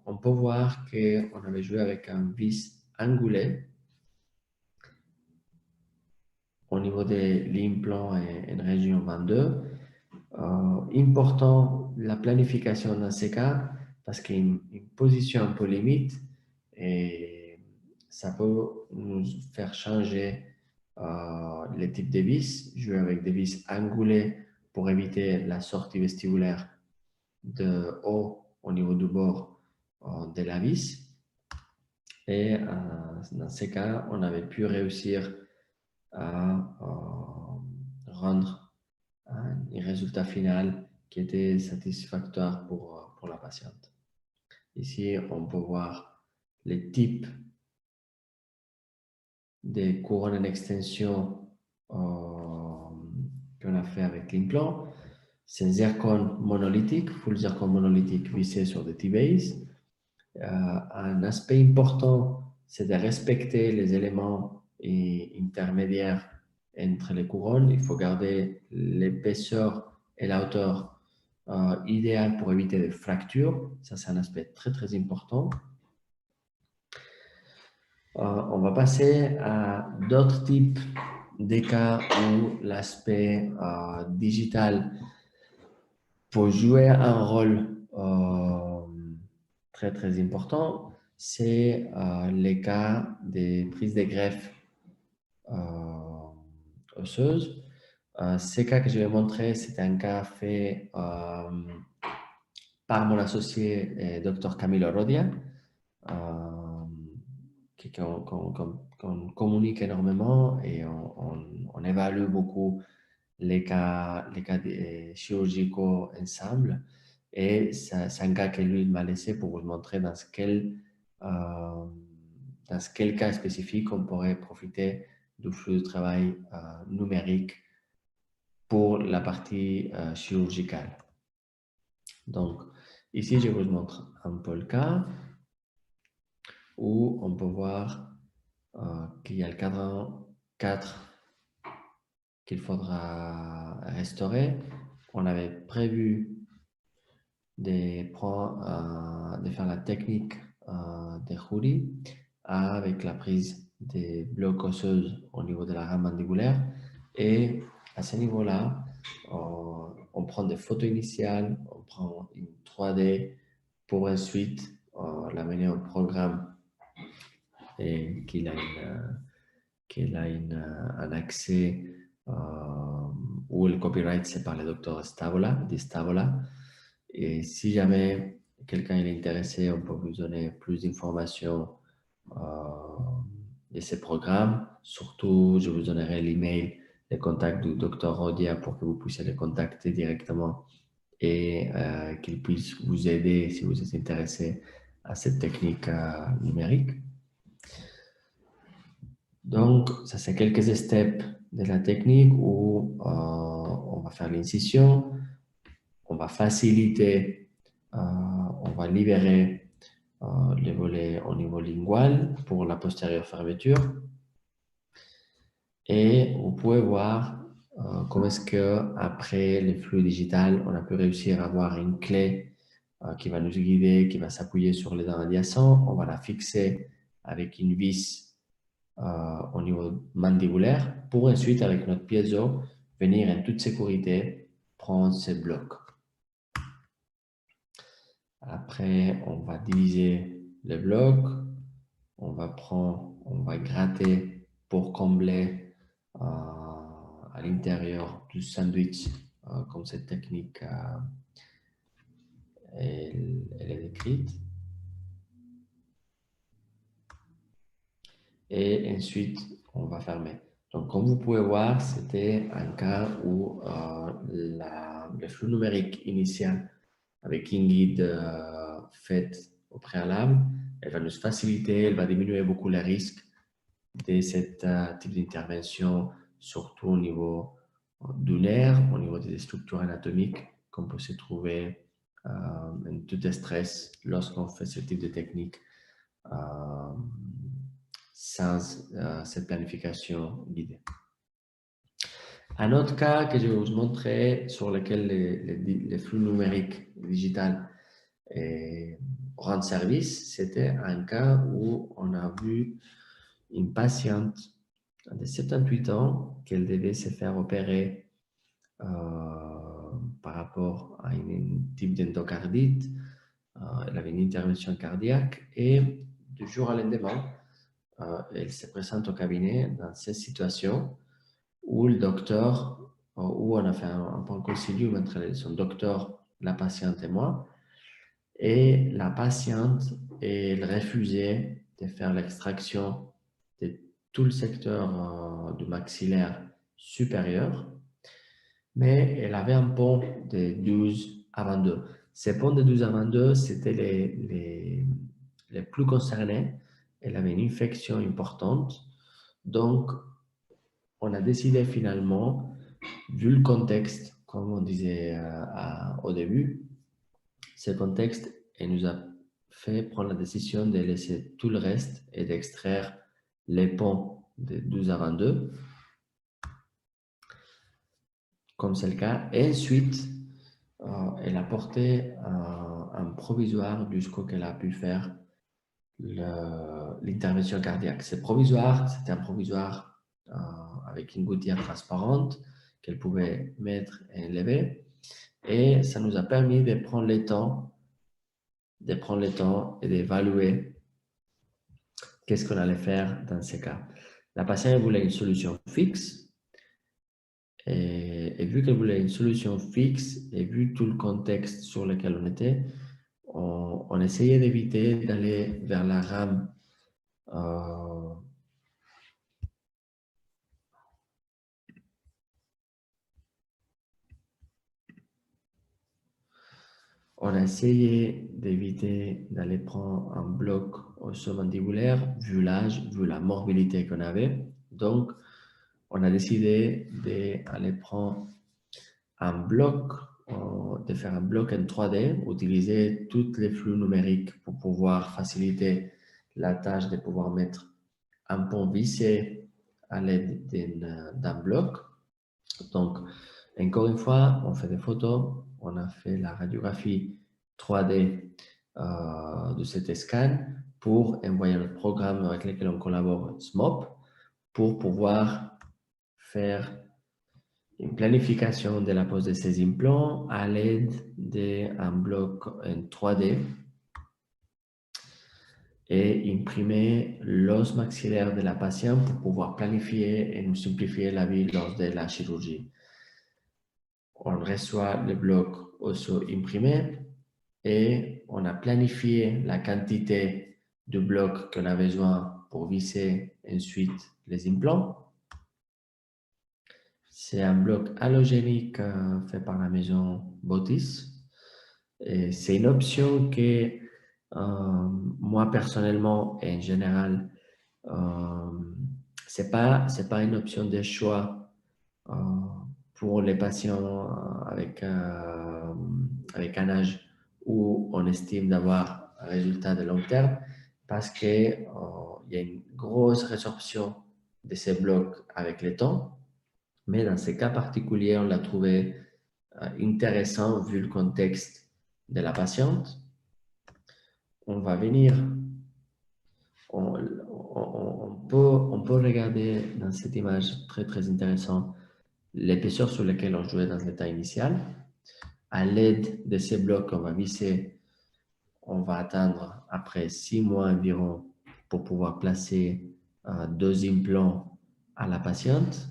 A: on peut voir qu'on avait joué avec un vis angulé au niveau de l'implant en région 22. Important la planification dans ces cas parce qu'une position un peu limite et ça peut nous faire changer les types de vis, jouer avec des vis angulés pour éviter la sortie vestibulaire de haut au niveau du bord de la vis. Et dans ces cas, on avait pu réussir à rendre un résultat final qui était satisfactoire pour la patiente. Ici, on peut voir les types de couronnes en extension qu'on a fait avec l'implant. C'est un zircon monolithique, full zircon monolithique vissé sur des T-base. Un aspect important, c'est de respecter les éléments intermédiaires entre les couronnes. Il faut garder l'épaisseur et la hauteur idéale pour éviter des fractures. Ça, c'est un aspect très, très important. On va passer à d'autres types de cas où l'aspect digital peut jouer un rôle très, très important. C'est les cas des prises de greffe osseuses. Ces cas que je vais montrer, c'est un cas fait par mon associé Dr Camilo Rodia, qu'on communique énormément et on évalue beaucoup les cas chirurgicaux ensemble. Et c'est un cas que lui m'a laissé pour vous montrer dans quel cas spécifique on pourrait profiter du flux de travail numérique pour la partie chirurgicale. Donc, ici, je vous montre un peu le cas où on peut voir qu'il y a le cadran 4 qu'il faudra restaurer. On avait prévu de faire la technique des roulis avec la prise des blocs osseuses au niveau de la rame mandibulaire. Et à ce niveau-là, on prend des photos initiales, on prend une 3D pour ensuite l'amener au programme et qu'il a un accès où le copyright c'est par le docteur Stavola. Et si jamais quelqu'un est intéressé, on peut vous donner plus d'informations de ces programmes. Surtout, je vous donnerai l'email, les contacts du docteur Rodia pour que vous puissiez les contacter directement et qu'il puisse vous aider si vous êtes intéressé à cette technique numérique. Donc, ça c'est quelques steps de la technique où on va faire l'incision, on va faciliter, on va libérer les volets au niveau lingual pour la postérieure fermeture. Et vous pouvez voir comment est-ce qu'après le flux digital, on a pu réussir à avoir une clé qui va nous guider, qui va s'appuyer sur les dents adjacents. On va la fixer avec une vis au niveau mandibulaire pour ensuite, avec notre piezo, venir en toute sécurité prendre ces blocs. Après, on va diviser les blocs, on va gratter pour combler à l'intérieur du sandwich, comme cette technique elle est décrite. Et ensuite, on va fermer. Donc, comme vous pouvez voir, c'était un cas où le flux numérique initial avec une guide faite au préalable, elle va nous faciliter, elle va diminuer beaucoup les risques de ce type d'intervention, surtout au niveau du nerf, au niveau des structures anatomiques qu'on peut se trouver en tout stress lorsqu'on fait ce type de technique sans cette planification guidée. Un autre cas que je vais vous montrer sur lequel les flux numériques digital rendent service, c'était un cas où on a vu une patiente de 78 ans qu'elle devait se faire opérer par rapport à un type d'endocardite. Elle avait une intervention cardiaque et du jour à lendemain, elle se présente au cabinet dans cette situation où le docteur, où on a fait un point concilium entre son docteur, la patiente et moi, et la patiente, elle refusait de faire l'extraction de tout le secteur du maxillaire supérieur, mais elle avait un pont de 12 à 22. Ces ponts de 12 à 22, c'était les plus concernés. Elle avait une infection importante. Donc, on a décidé finalement, vu le contexte, comme on disait au début, ce contexte, elle nous a fait prendre la décision de laisser tout le reste et d'extraire les ponts de 12 à 22, comme c'est le cas. Et ensuite, elle a porté un provisoire jusqu'au qu'elle a pu faire l'intervention cardiaque. C'est provisoire, c'était un provisoire avec une gouttière transparente qu'elle pouvait mettre et lever. Et ça nous a permis de prendre le temps et d'évaluer qu'est-ce qu'on allait faire dans ces cas. La patiente voulait une solution fixe et vu qu'elle voulait une solution fixe et vu tout le contexte sur lequel on était, on essayait d'éviter d'aller vers la rame On a essayé d'éviter d'aller prendre un bloc osseo-mandibulaire vu l'âge, vu la morbidité qu'on avait. Donc, on a décidé d'aller prendre un bloc, de faire un bloc en 3D, utiliser tous les flux numériques pour pouvoir faciliter la tâche de pouvoir mettre un pont vissé à l'aide d'un bloc. Donc, encore une fois, on fait des photos, on a fait la radiographie 3D de cet scan pour envoyer le programme avec lequel on collabore, SMOP, pour pouvoir faire une planification de la pose de ces implants à l'aide d'un bloc en 3D et imprimer l'os maxillaire de la patiente pour pouvoir planifier et nous simplifier la vie lors de la chirurgie. On reçoit le bloc osseux imprimé et on a planifié la quantité de blocs qu'on a besoin pour visser ensuite les implants. C'est un bloc halogénique fait par la maison Botis. C'est une option que moi personnellement et en général, c'est pas une option de choix euh, pour les patients avec un âge où on estime d'avoir un résultat de long terme parce que il y a une grosse résorption de ces blocs avec le temps. Mais dans ces cas particuliers, on l'a trouvé intéressant vu le contexte de la patiente. On va venir, on peut regarder dans cette image très très intéressant l'épaisseur sur laquelle on jouait dans l'état initial. À l'aide de ces blocs qu'on va visser, on va attendre après 6 mois environ pour pouvoir placer 2 implants à la patiente.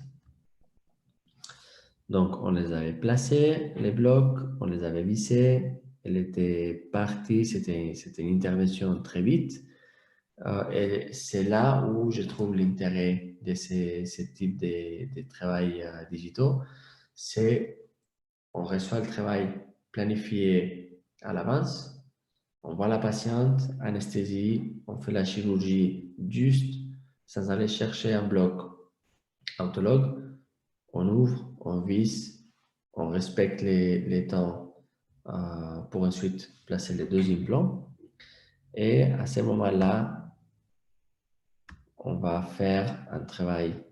A: Donc, on les avait placés, les blocs, on les avait vissés, elle était partie, c'était une intervention très vite. Et c'est là où je trouve l'intérêt de ce type de travail digitaux. C'est on reçoit le travail planifié à l'avance, on voit la patiente, anesthésie, on fait la chirurgie juste sans aller chercher un bloc autologue, on ouvre, on visse, on respecte les temps pour ensuite placer les 2 implants. Et à ce moment-là, on va faire un travail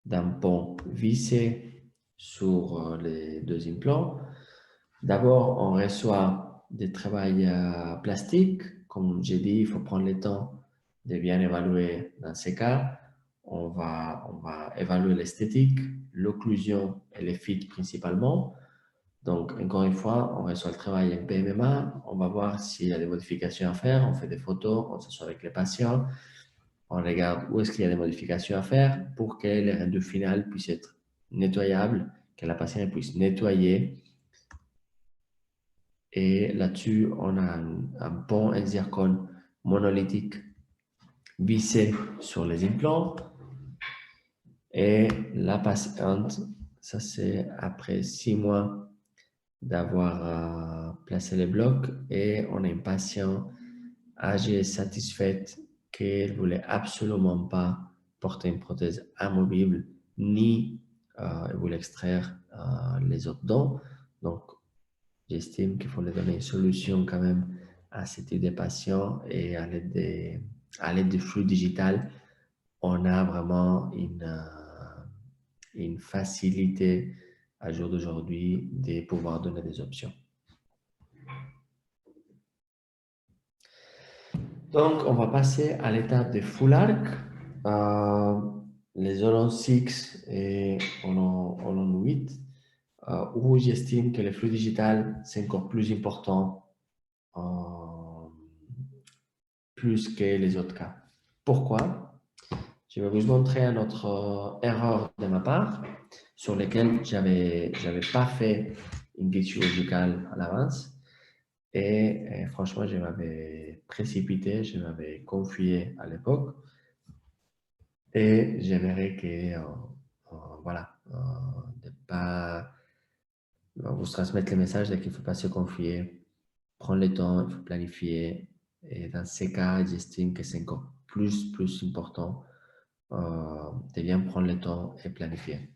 A: d'un pont vissé sur les 2 implants. D'abord, on reçoit des travails plastiques. Comme j'ai dit, il faut prendre le temps de bien évaluer dans ces cas. On va évaluer l'esthétique, l'occlusion et les fit principalement. Donc, encore une fois, on reçoit le travail en PMMA. On va voir s'il y a des modifications à faire. On fait des photos, on s'assoit avec les patients. On regarde où est-ce qu'il y a des modifications à faire pour que le rendu final puisse être nettoyable, que la patiente puisse nettoyer. Et là-dessus, on a un pont en zircone monolithique vissé sur les implants. Et la patiente, ça c'est après 6 mois d'avoir placé les blocs et on a une patiente âgée et satisfaite qu'elle ne voulait absolument pas porter une prothèse amovible ni elle voulait extraire les autres dents. Donc, j'estime qu'il faut leur donner une solution quand même à ce type de patients et à l'aide du flux digital, on a vraiment une facilité à jour d'aujourd'hui de pouvoir donner des options. Donc, on va passer à l'étape de full arc. Les Holon 6 et Holon 8, où j'estime que le flux digital, c'est encore plus important, plus que les autres cas. Pourquoi? Je vais vous montrer une autre erreur de ma part sur laquelle j'avais pas fait une guide chirurgicale à l'avance. Et franchement, je m'avais précipité, je m'avais confié à l'époque. Et j'aimerais que, voilà, de pas vous transmettre le message qu'il ne faut pas se confier prendre le temps, il faut planifier. Et dans ces cas, j'estime que c'est encore plus important de bien prendre le temps et planifier.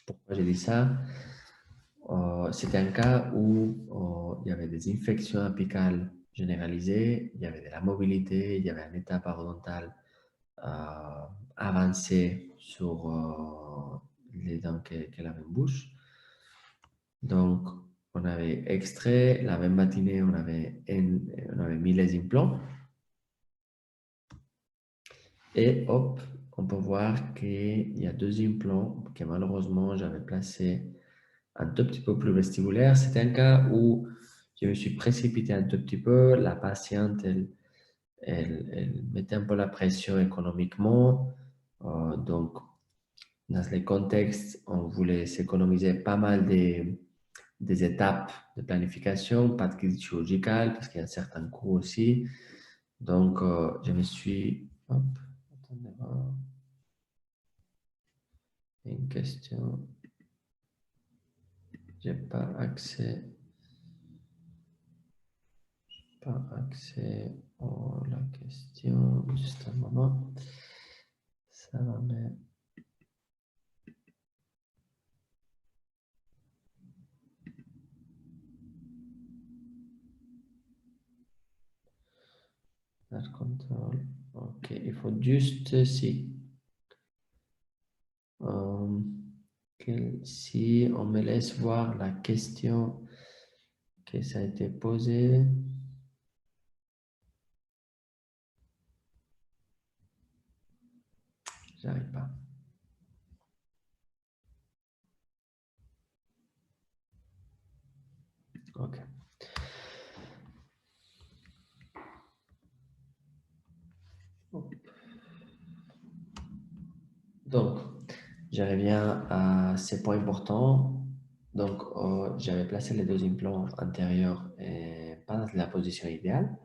A: Pourquoi j'ai dit ça? C'était un cas où il y avait des infections apicales généralisées, il y avait de la mobilité, il y avait un état parodontal avancé sur les dents qu'elle avait en bouche. Donc, on avait extrait, la même matinée, on avait mis les implants. Et hop, on peut voir qu'il y a 2 implants que malheureusement j'avais placés un tout petit peu plus vestibulaire. C'était un cas où je me suis précipité un tout petit peu. La patiente, elle mettait un peu la pression économiquement. Donc, dans les contextes, on voulait s'économiser pas mal des étapes de planification, pas de crise chirurgicale, parce qu'il y a un certain coût aussi. Donc, je me suis... Hop, attendez voir. Une question. J'ai pas accès. Pas accès à la question. Juste un moment. Ça va me... Air control. Ok, il faut juste si. Si on me laisse voir la question que ça a été posée. J'arrive pas. Ok. Donc, je reviens à ces points importants. Donc, j'avais placé les 2 implants antérieurs et pas dans la position idéale.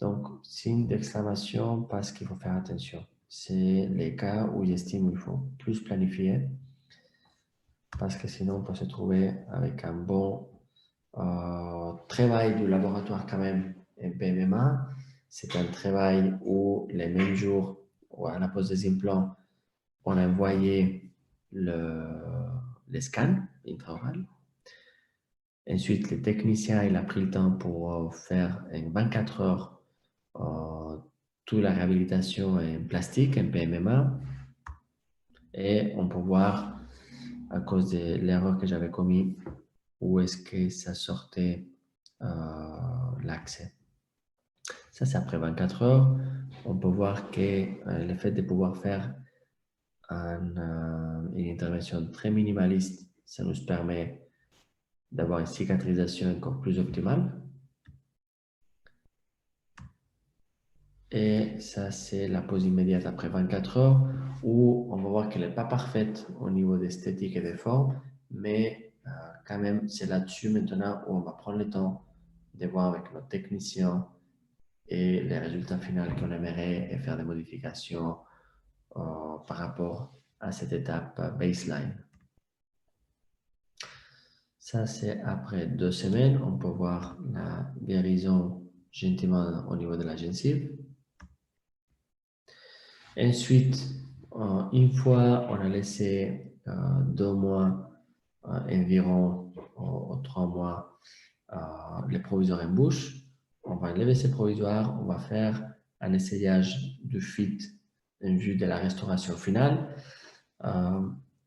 A: Donc, signe d'exclamation parce qu'il faut faire attention. C'est les cas où j'estime qu'il faut plus planifier parce que sinon on peut se trouver avec un bon travail du laboratoire quand même en PMMA. C'est un travail où les mêmes jours où à la pose des implants, on a envoyé les scans intraorales. Ensuite, le technicien il a pris le temps pour faire en 24 heures toute la réhabilitation en plastique, en PMMA. Et on peut voir, à cause de l'erreur que j'avais commis, où est-ce que ça sortait l'accès. Ça, c'est après 24 heures. On peut voir que le fait de pouvoir faire une intervention très minimaliste, ça nous permet d'avoir une cicatrisation encore plus optimale. Et ça, c'est la pause immédiate après 24 heures où on va voir qu'elle n'est pas parfaite au niveau d'esthétique et des formes, mais quand même, c'est là-dessus maintenant où on va prendre le temps de voir avec notre technicien et les résultats finaux qu'on aimerait et faire des modifications par rapport à cette étape baseline. Ça, c'est après 2 semaines. On peut voir la guérison gentiment au niveau de la gencive. Ensuite, une fois on a laissé 2 mois, environ 3 mois, les provisoires en bouche, on va enlever ces provisoires, on va faire un essayage du fit en vue de la restauration finale.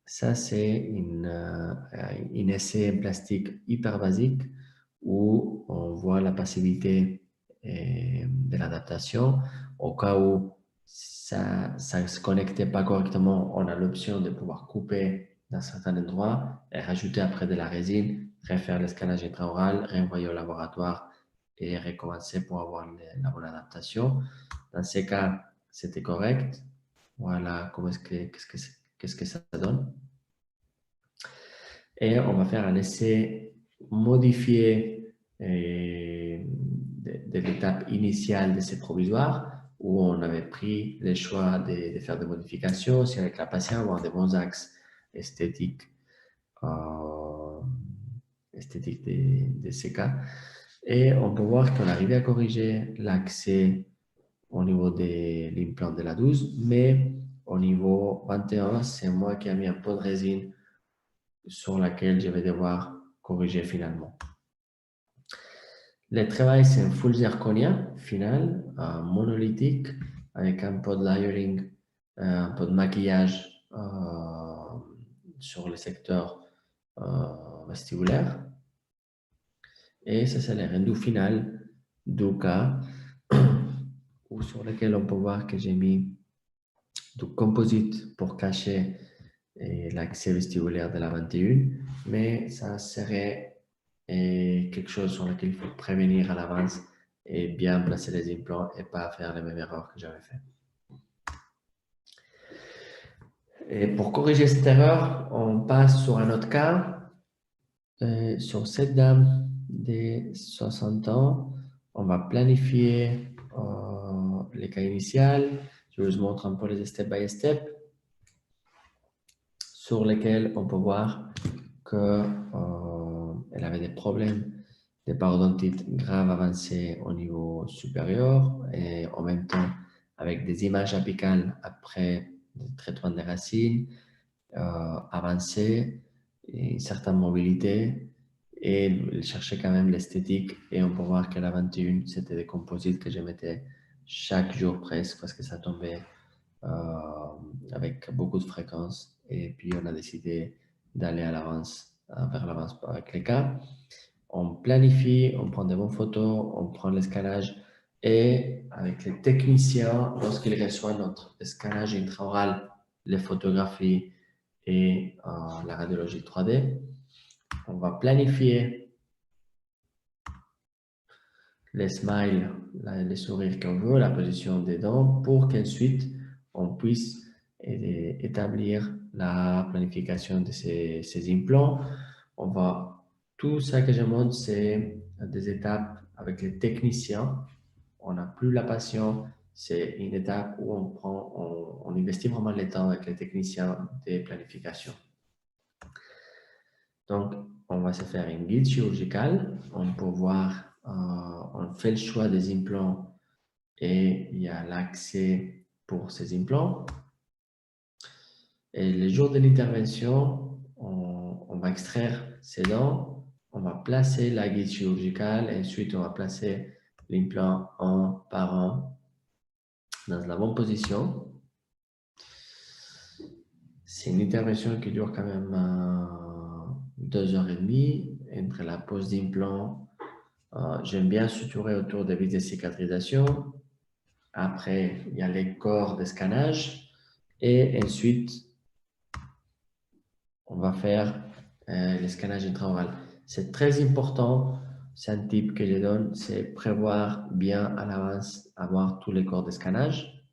A: Ça, c'est un essai en plastique hyper basique où on voit la passivité de l'adaptation. Au cas où ça ne se connectait pas correctement, on a l'option de pouvoir couper dans certains endroits et rajouter après de la résine, refaire l'escalage intraoral, renvoyer au laboratoire et recommencer pour avoir la bonne adaptation. Dans ces cas, c'était correct. Voilà comment qu'est-ce que ça donne. Et on va faire un essai modifié de l'étape initiale de ces provisoires où on avait pris le choix de faire des modifications aussi avec la patiente, avoir des bons axes esthétiques, esthétiques de ces cas. Et on peut voir qu'on arrivait à corriger l'accès au niveau de l'implant de la 12, mais au niveau 21, c'est moi qui ai mis un peu de résine sur laquelle je vais devoir corriger finalement. Le travail, c'est un full zirconien final, monolithique, avec un peu de layering, un peu de maquillage sur le secteur vestibulaire. Et ça, c'est le rendu final du cas sur lequel on peut voir que j'ai mis du composite pour cacher l'accès vestibulaire de la 21, mais ça serait quelque chose sur lequel il faut prévenir à l'avance et bien placer les implants et pas faire les mêmes erreurs que j'avais fait. Et pour corriger cette erreur, on passe sur un autre cas. Sur cette dame de 60 ans, on va planifier les cas initial. Je vous montre un peu les step by step sur lesquels on peut voir qu'elle avait des problèmes de parodontite grave avancée au niveau supérieur et en même temps avec des images apicales après le traitement des racines avancées et une certaine mobilité et elle cherchait quand même l'esthétique et on peut voir que la 21 c'était des composites que je mettais chaque jour presque parce que ça tombait avec beaucoup de fréquence et puis on a décidé d'aller à l'avance vers l'avance avec les cas. On planifie, on prend des bonnes photos, on prend l'escalage et avec les techniciens, lorsqu'ils reçoivent notre escalage intraoral, les photographies et la radiologie 3D, on va planifier les smiles, les sourires qu'on veut, la position des dents pour qu'ensuite on puisse établir la planification de ces implants. On va, tout ça que je montre, c'est des étapes avec les techniciens. On n'a plus la passion, c'est une étape où on investit vraiment le temps avec les techniciens de planification. Donc, on va se faire une guide chirurgicale. On peut voir, on fait le choix des implants et il y a l'accès pour ces implants. Et le jour de l'intervention, on va extraire ces dents, on va placer la guide chirurgicale et ensuite on va placer l'implant un par un dans la bonne position. C'est une intervention qui dure quand même 2h30 entre la pose d'implant. J'aime bien suturer autour des vis de cicatrisation. Après, il y a les corps de scannage. Et ensuite, on va faire le scannage intraoral. C'est très important. C'est un tip que je donne, c'est prévoir bien à l'avance avoir tous les corps de scannage.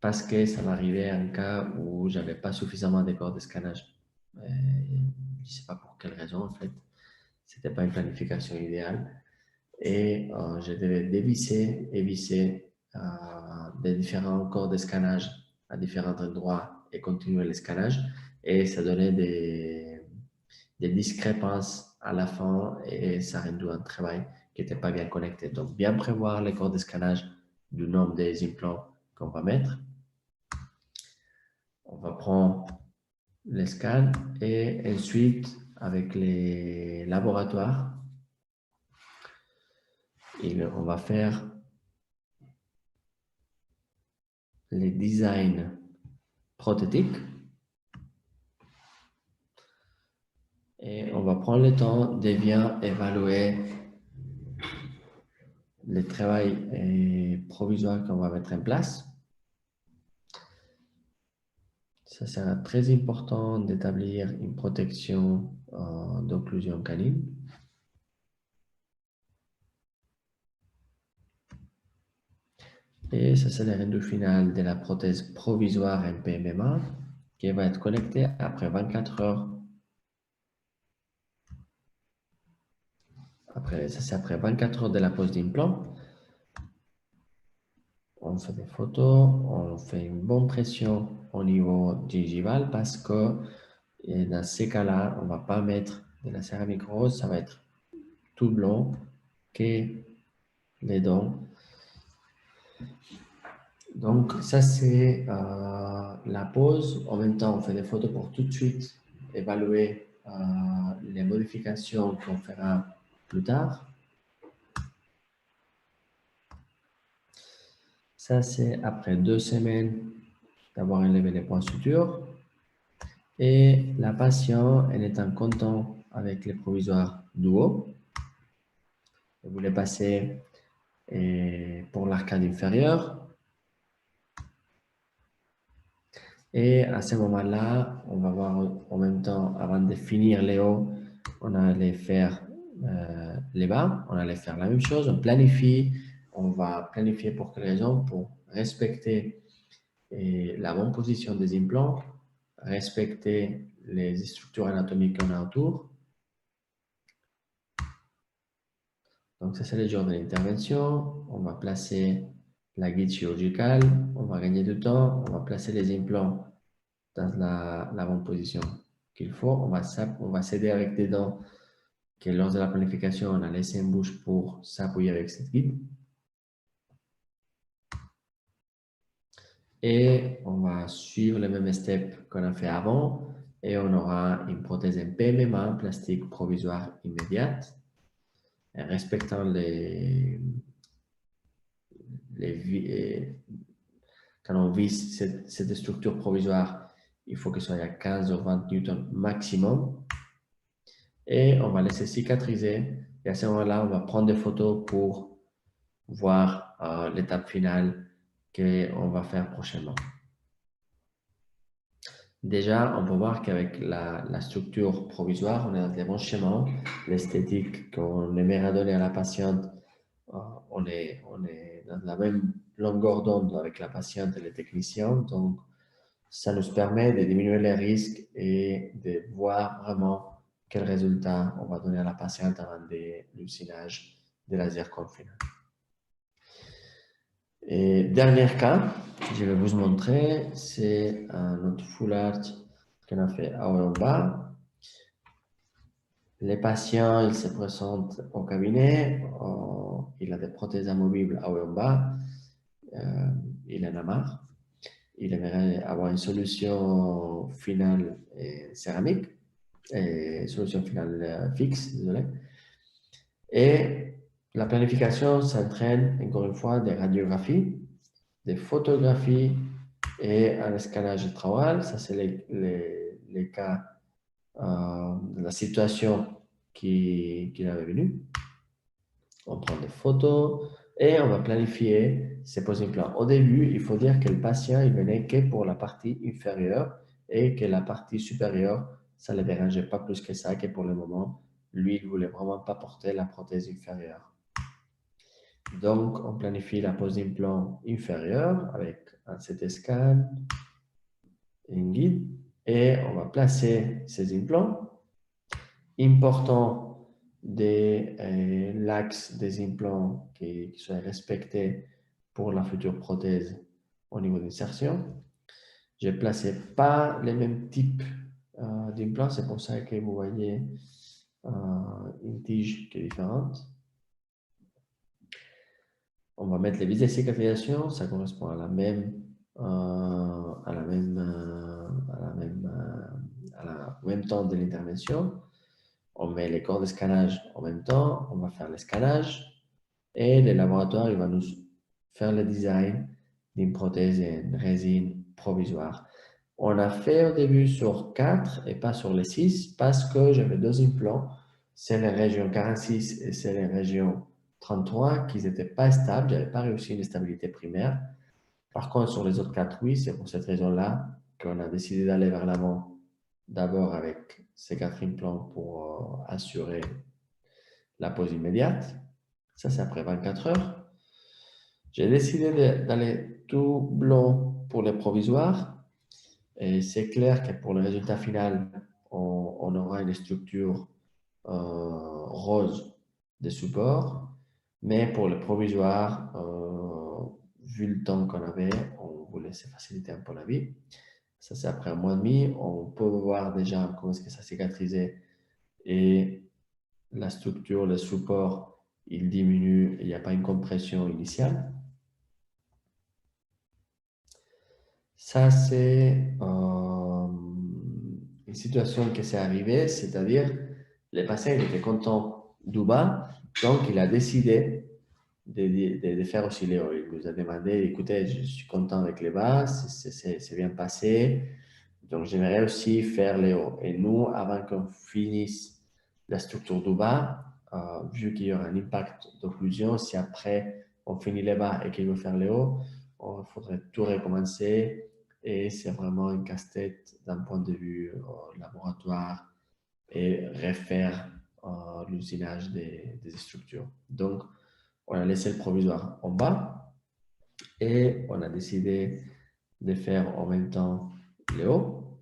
A: Parce que ça m'arrivait un cas où j'avais pas suffisamment de corps de scannage. Je ne sais pas pour quelle raison en fait. C'était pas une planification idéale. Et je devais dévisser et visser des différents corps de scannage à différents endroits et continuer le scannage. Et ça donnait des discrépances à la fin et ça rendait un travail qui n'était pas bien connecté. Donc, bien prévoir les corps de scannage du nombre des implants qu'on va mettre. On va prendre les scans et ensuite, avec les laboratoires, on va faire les designs prothétiques et on va prendre le temps de bien évaluer le travail provisoire qu'on va mettre en place. Ça sera très important d'établir une protection d'occlusion canine. Et ça, c'est le rendu final de la prothèse provisoire MPMMA qui va être connectée après 24 heures. Ça, c'est après 24 heures de la pose d'implant. On fait des photos, on fait une bonne pression au niveau gingival parce que dans ces cas-là, on ne va pas mettre de la céramique rose, ça va être tout blanc que les dents. Donc, ça, c'est la pose. En même temps, on fait des photos pour tout de suite évaluer les modifications qu'on fera plus tard. Ça, c'est après 2 semaines d'avoir enlevé les points sutures. Et la patiente, elle est en content avec les provisoires du haut. Vous les passez pour l'arcade inférieure. Et à ce moment-là, on va voir en même temps, avant de finir les hauts, on allait faire les bas. On allait faire la même chose. On planifie. On va planifier pour quelle raison? Pour respecter la bonne position des implants, respecter les structures anatomiques qu'on a autour. Donc, ça, c'est le jour de l'intervention. On va placer la guide chirurgicale. On va gagner du temps. On va placer les implants dans la bonne position qu'il faut. On va s'aider avec des dents que lors de la planification, on a laissé en bouche pour s'appuyer avec cette guide. Et on va suivre les mêmes steps qu'on a fait avant et on aura une prothèse en PMMA, plastique provisoire immédiate, respectant quand on vise cette structure provisoire, il faut que ce soit à 15 ou 20 newtons maximum. Et on va laisser cicatriser. Et à ce moment-là, on va prendre des photos pour voir l'étape finale qu'on va faire prochainement. Déjà, on peut voir qu'avec la structure provisoire, on est dans les bons schémas. L'esthétique qu'on aimerait donner à la patiente, on est dans la même longueur d'onde avec la patiente et les techniciens. Donc, ça nous permet de diminuer les risques et de voir vraiment quel résultat on va donner à la patiente avant de l'usinage de la zirconfine. Et dernier cas, je vais vous montrer, c'est notre full arch qu'on a fait haut et en bas. Les patients, ils se présentent au cabinet, il a des prothèses amovibles haut et en bas, il en a marre. Il aimerait avoir une solution finale céramique, solution finale fixe, désolé. Et la planification s'entraîne, encore une fois, des radiographies, des photographies et un scannage ultrawide. Ça, c'est les cas de la situation qu'il avait venu. On prend des photos et on va planifier ces poses implants. Au début, il faut dire que le patient, il venait que pour la partie inférieure et que la partie supérieure, ça ne le dérangeait pas plus que ça, que pour le moment, lui, il ne voulait vraiment pas porter la prothèse inférieure. Donc, on planifie la pose d'implant inférieure avec un CT scan, une guide, et on va placer ces implants. Important de l'axe des implants qui soit respecté pour la future prothèse au niveau d'insertion. Je n'ai placé pas les mêmes types d'implants, c'est pour ça que vous voyez une tige qui est différente. On va mettre les vis de cicatrisation, ça correspond à la même même temps de l'intervention. On met les corps de scannage en même temps, on va faire le scannage et le laboratoire il va nous faire le design d'une prothèse en résine provisoire. On a fait au début sur 4 et pas sur les 6 parce que j'avais 2 implants, c'est les régions 46 et c'est les régions 33 qui n'étaient pas stables, je n'avais pas réussi une stabilité primaire. Par contre, sur les autres 4, oui, c'est pour cette raison-là qu'on a décidé d'aller vers l'avant d'abord avec ces 4 implants pour assurer la pose immédiate. Ça, c'est après 24 heures. J'ai décidé d'aller tout blanc pour les provisoires. Et c'est clair que pour le résultat final, on aura une structure rose de support. Mais pour le provisoire, vu le temps qu'on avait, on voulait se faciliter un peu la vie. Ça, c'est après un mois et demi. On peut voir déjà comment est-ce que ça cicatrisait et la structure, le support il diminue, il n'y a pas une compression initiale. Ça, c'est une situation qui s'est arrivée, c'est-à-dire le patient il était content du bas, donc il a décidé de faire aussi les hauts. Il nous a demandé, écoutez, je suis content avec les bas, c'est bien passé, donc j'aimerais aussi faire les hauts. Et nous, avant qu'on finisse la structure du bas, vu qu'il y aura un impact d'occlusion, si après on finit les bas et qu'il veut faire les hauts, il faudrait tout recommencer et c'est vraiment un casse-tête d'un point de vue laboratoire et refaire l'usinage des structures. Donc, on a laissé le provisoire en bas et on a décidé de faire en même temps les hauts.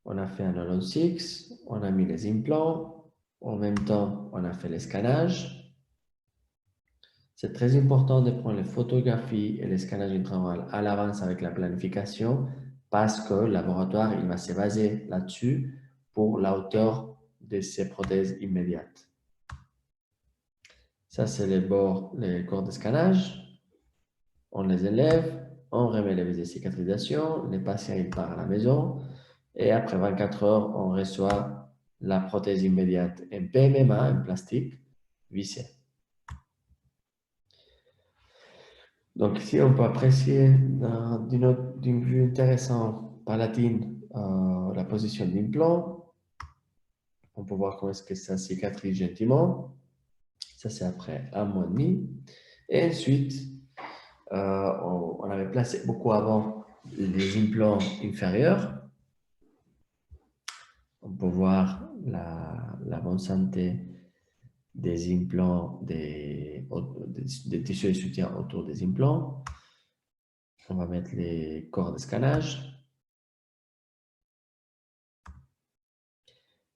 A: On a fait un all 6, on a mis les implants, en même temps, on a fait les scannages. C'est très important de prendre les photographies et les scannages intraoraux à l'avance avec la planification parce que le laboratoire il va se baser là-dessus pour la hauteur de ces prothèses immédiates. Ça, c'est les corps de scannage. On les élève, on remet les vis de cicatrisation, les patients ils partent à la maison et après 24 heures, on reçoit la prothèse immédiate en PMMA, en plastique, vissée. Donc ici, on peut apprécier d'une vue intéressante palatine la position d'implant. On peut voir comment est-ce que ça cicatrise gentiment. Ça, c'est après 1 mois et demi. Et ensuite, on avait placé beaucoup avant les implants inférieurs. On peut voir la bonne santé des implants, des tissus de soutien autour des implants. On va mettre les corps de scannage.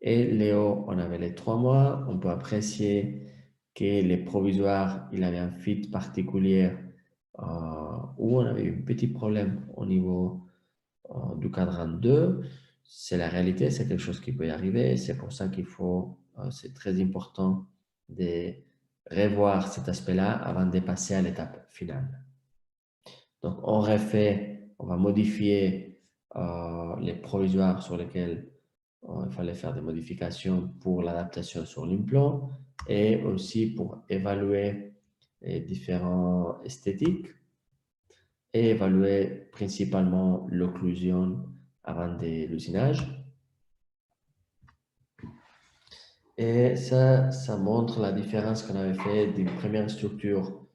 A: Et Léo, on avait les 3 mois. On peut apprécier que les provisoires, il avait un fit particulier où on avait eu un petit problème au niveau du cadran 2. C'est la réalité, c'est quelque chose qui peut y arriver. C'est pour ça qu'il faut, c'est très important de revoir cet aspect-là avant de passer à l'étape finale. Donc, on refait, on va modifier les provisoires sur lesquels il fallait faire des modifications pour l'adaptation sur l'implant et aussi pour évaluer les différents esthétiques et évaluer principalement l'occlusion avant de l'usinage. Et ça montre la différence qu'on avait fait d'une première structure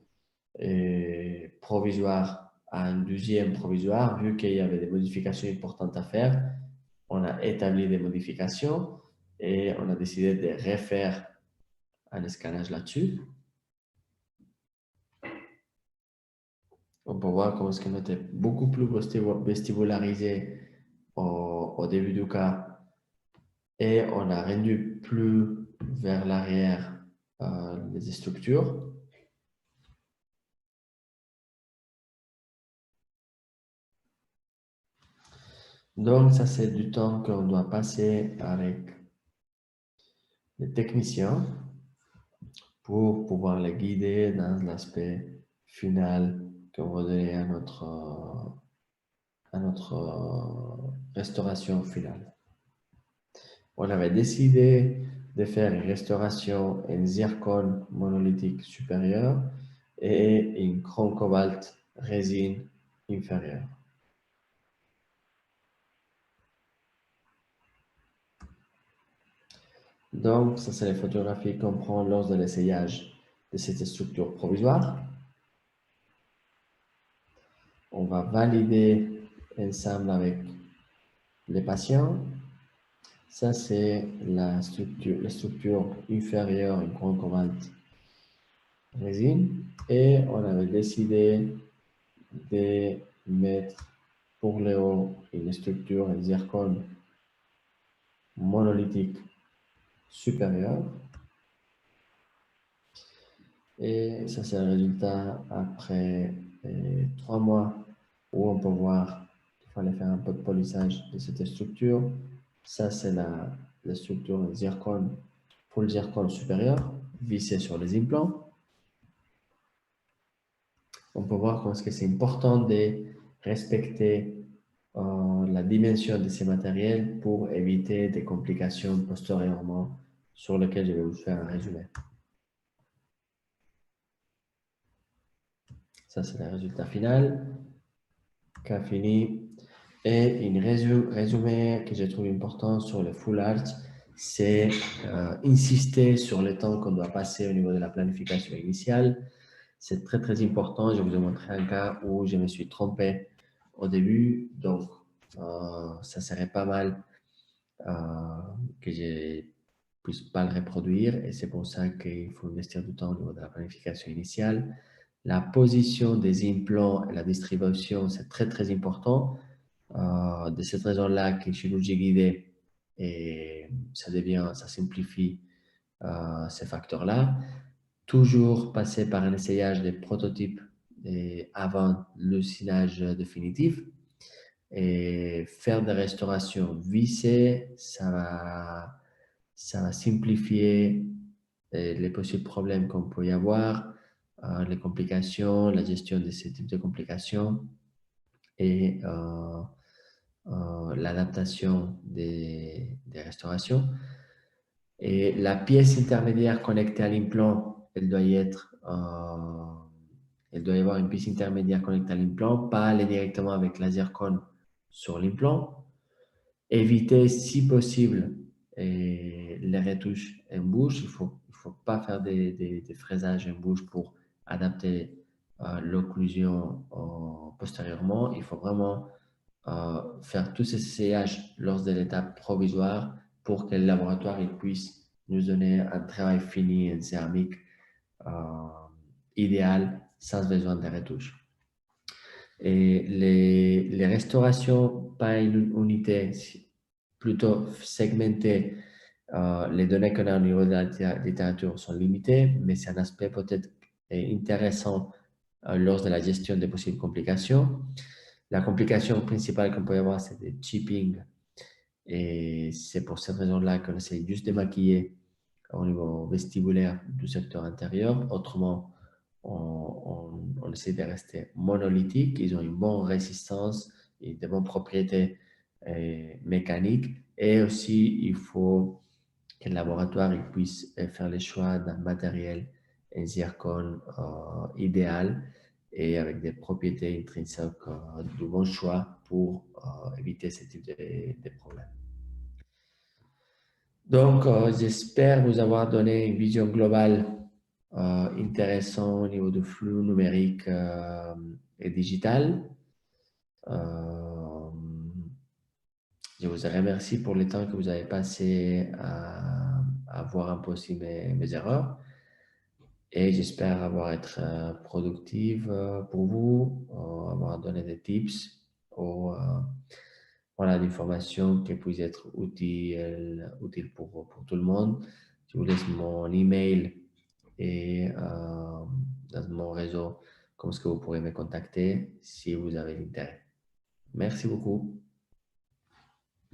A: provisoire à une deuxième provisoire, vu qu'il y avait des modifications importantes à faire. On a établi des modifications et on a décidé de refaire un scannage là-dessus. On peut voir comment est-ce qu'on était beaucoup plus vestibularisé au début du cas et on a rendu plus vers l'arrière les structures. Donc, ça, c'est du temps qu'on doit passer avec les techniciens pour pouvoir les guider dans l'aspect final qu'on va donner à notre restauration finale. On avait décidé de faire une restauration en zircone monolithique supérieur et une chrome cobalt résine inférieure. Donc, ça, c'est les photographies qu'on prend lors de l'essayage de cette structure provisoire. On va valider ensemble avec les patients. Ça, c'est la structure inférieure, une chrome cobalt résine. Et on avait décidé de mettre pour le haut une structure en zircone monolithique supérieure. Et ça, c'est le résultat après 3 mois où on peut voir qu'il fallait faire un peu de polissage de cette structure. Ça, c'est la structure zircone, full zircone supérieure. visser sur les implants. On peut voir comment c'est important de respecter la dimension de ces matériels pour éviter des complications postérieurement sur lesquelles je vais vous faire un résumé. Ça, c'est le résultat final. Cas fini. Et un résumé que je trouve important sur le full art, c'est insister sur le temps qu'on doit passer au niveau de la planification initiale. C'est très, très important. Je vous ai montré un cas où je me suis trompé au début. Donc, ça serait pas mal que je ne puisse pas le reproduire. Et c'est pour ça qu'il faut investir du temps au niveau de la planification initiale. La position des implants et la distribution, c'est très, très important. De cette raison-là, que chirurgie guidée, et ça simplifie ces facteurs-là. Toujours passer par un essayage des prototypes avant l'usinage définitif et faire des restaurations vissées, ça va simplifier les possibles problèmes qu'on peut y avoir, les complications, la gestion de ces types de complications et l'adaptation des restaurations. Et la pièce intermédiaire connectée à l'implant, elle doit y avoir une pièce intermédiaire connectée à l'implant, pas aller directement avec la zircone sur l'implant. Éviter, si possible, les retouches en bouche. Il faut pas faire des fraisages en bouche pour adapter l'occlusion postérieurement. Il faut vraiment faire tous ces essayages lors de l'étape provisoire pour que le laboratoire il puisse nous donner un travail fini en céramique euh, idéal sans besoin de retouches. Et les restaurations par unité, plutôt segmentées, les données qu'on a au niveau de la littérature sont limitées, mais c'est un aspect peut-être intéressant lors de la gestion des possibles complications. La complication principale qu'on peut avoir, c'est des chipping. Et c'est pour cette raison-là qu'on essaie juste de maquiller au niveau vestibulaire du secteur intérieur. Autrement, on essaie de rester monolithique. Ils ont une bonne résistance et de bonnes propriétés mécaniques. Et aussi, il faut que le laboratoire il puisse faire le choix d'un matériel en zircone idéal et avec des propriétés intrinsèques de bon choix pour éviter ce type de problèmes. Donc, j'espère vous avoir donné une vision globale intéressante au niveau du flux numérique et digital. Je vous remercie pour le temps que vous avez passé à voir un peu aussi mes erreurs. Et j'espère avoir été productive pour vous, avoir donné des tips ou voilà, d'informations qui puissent être utiles pour tout le monde. Je vous laisse mon email et dans mon réseau, comme ce que vous pourrez me contacter si vous avez l'intérêt. Merci beaucoup.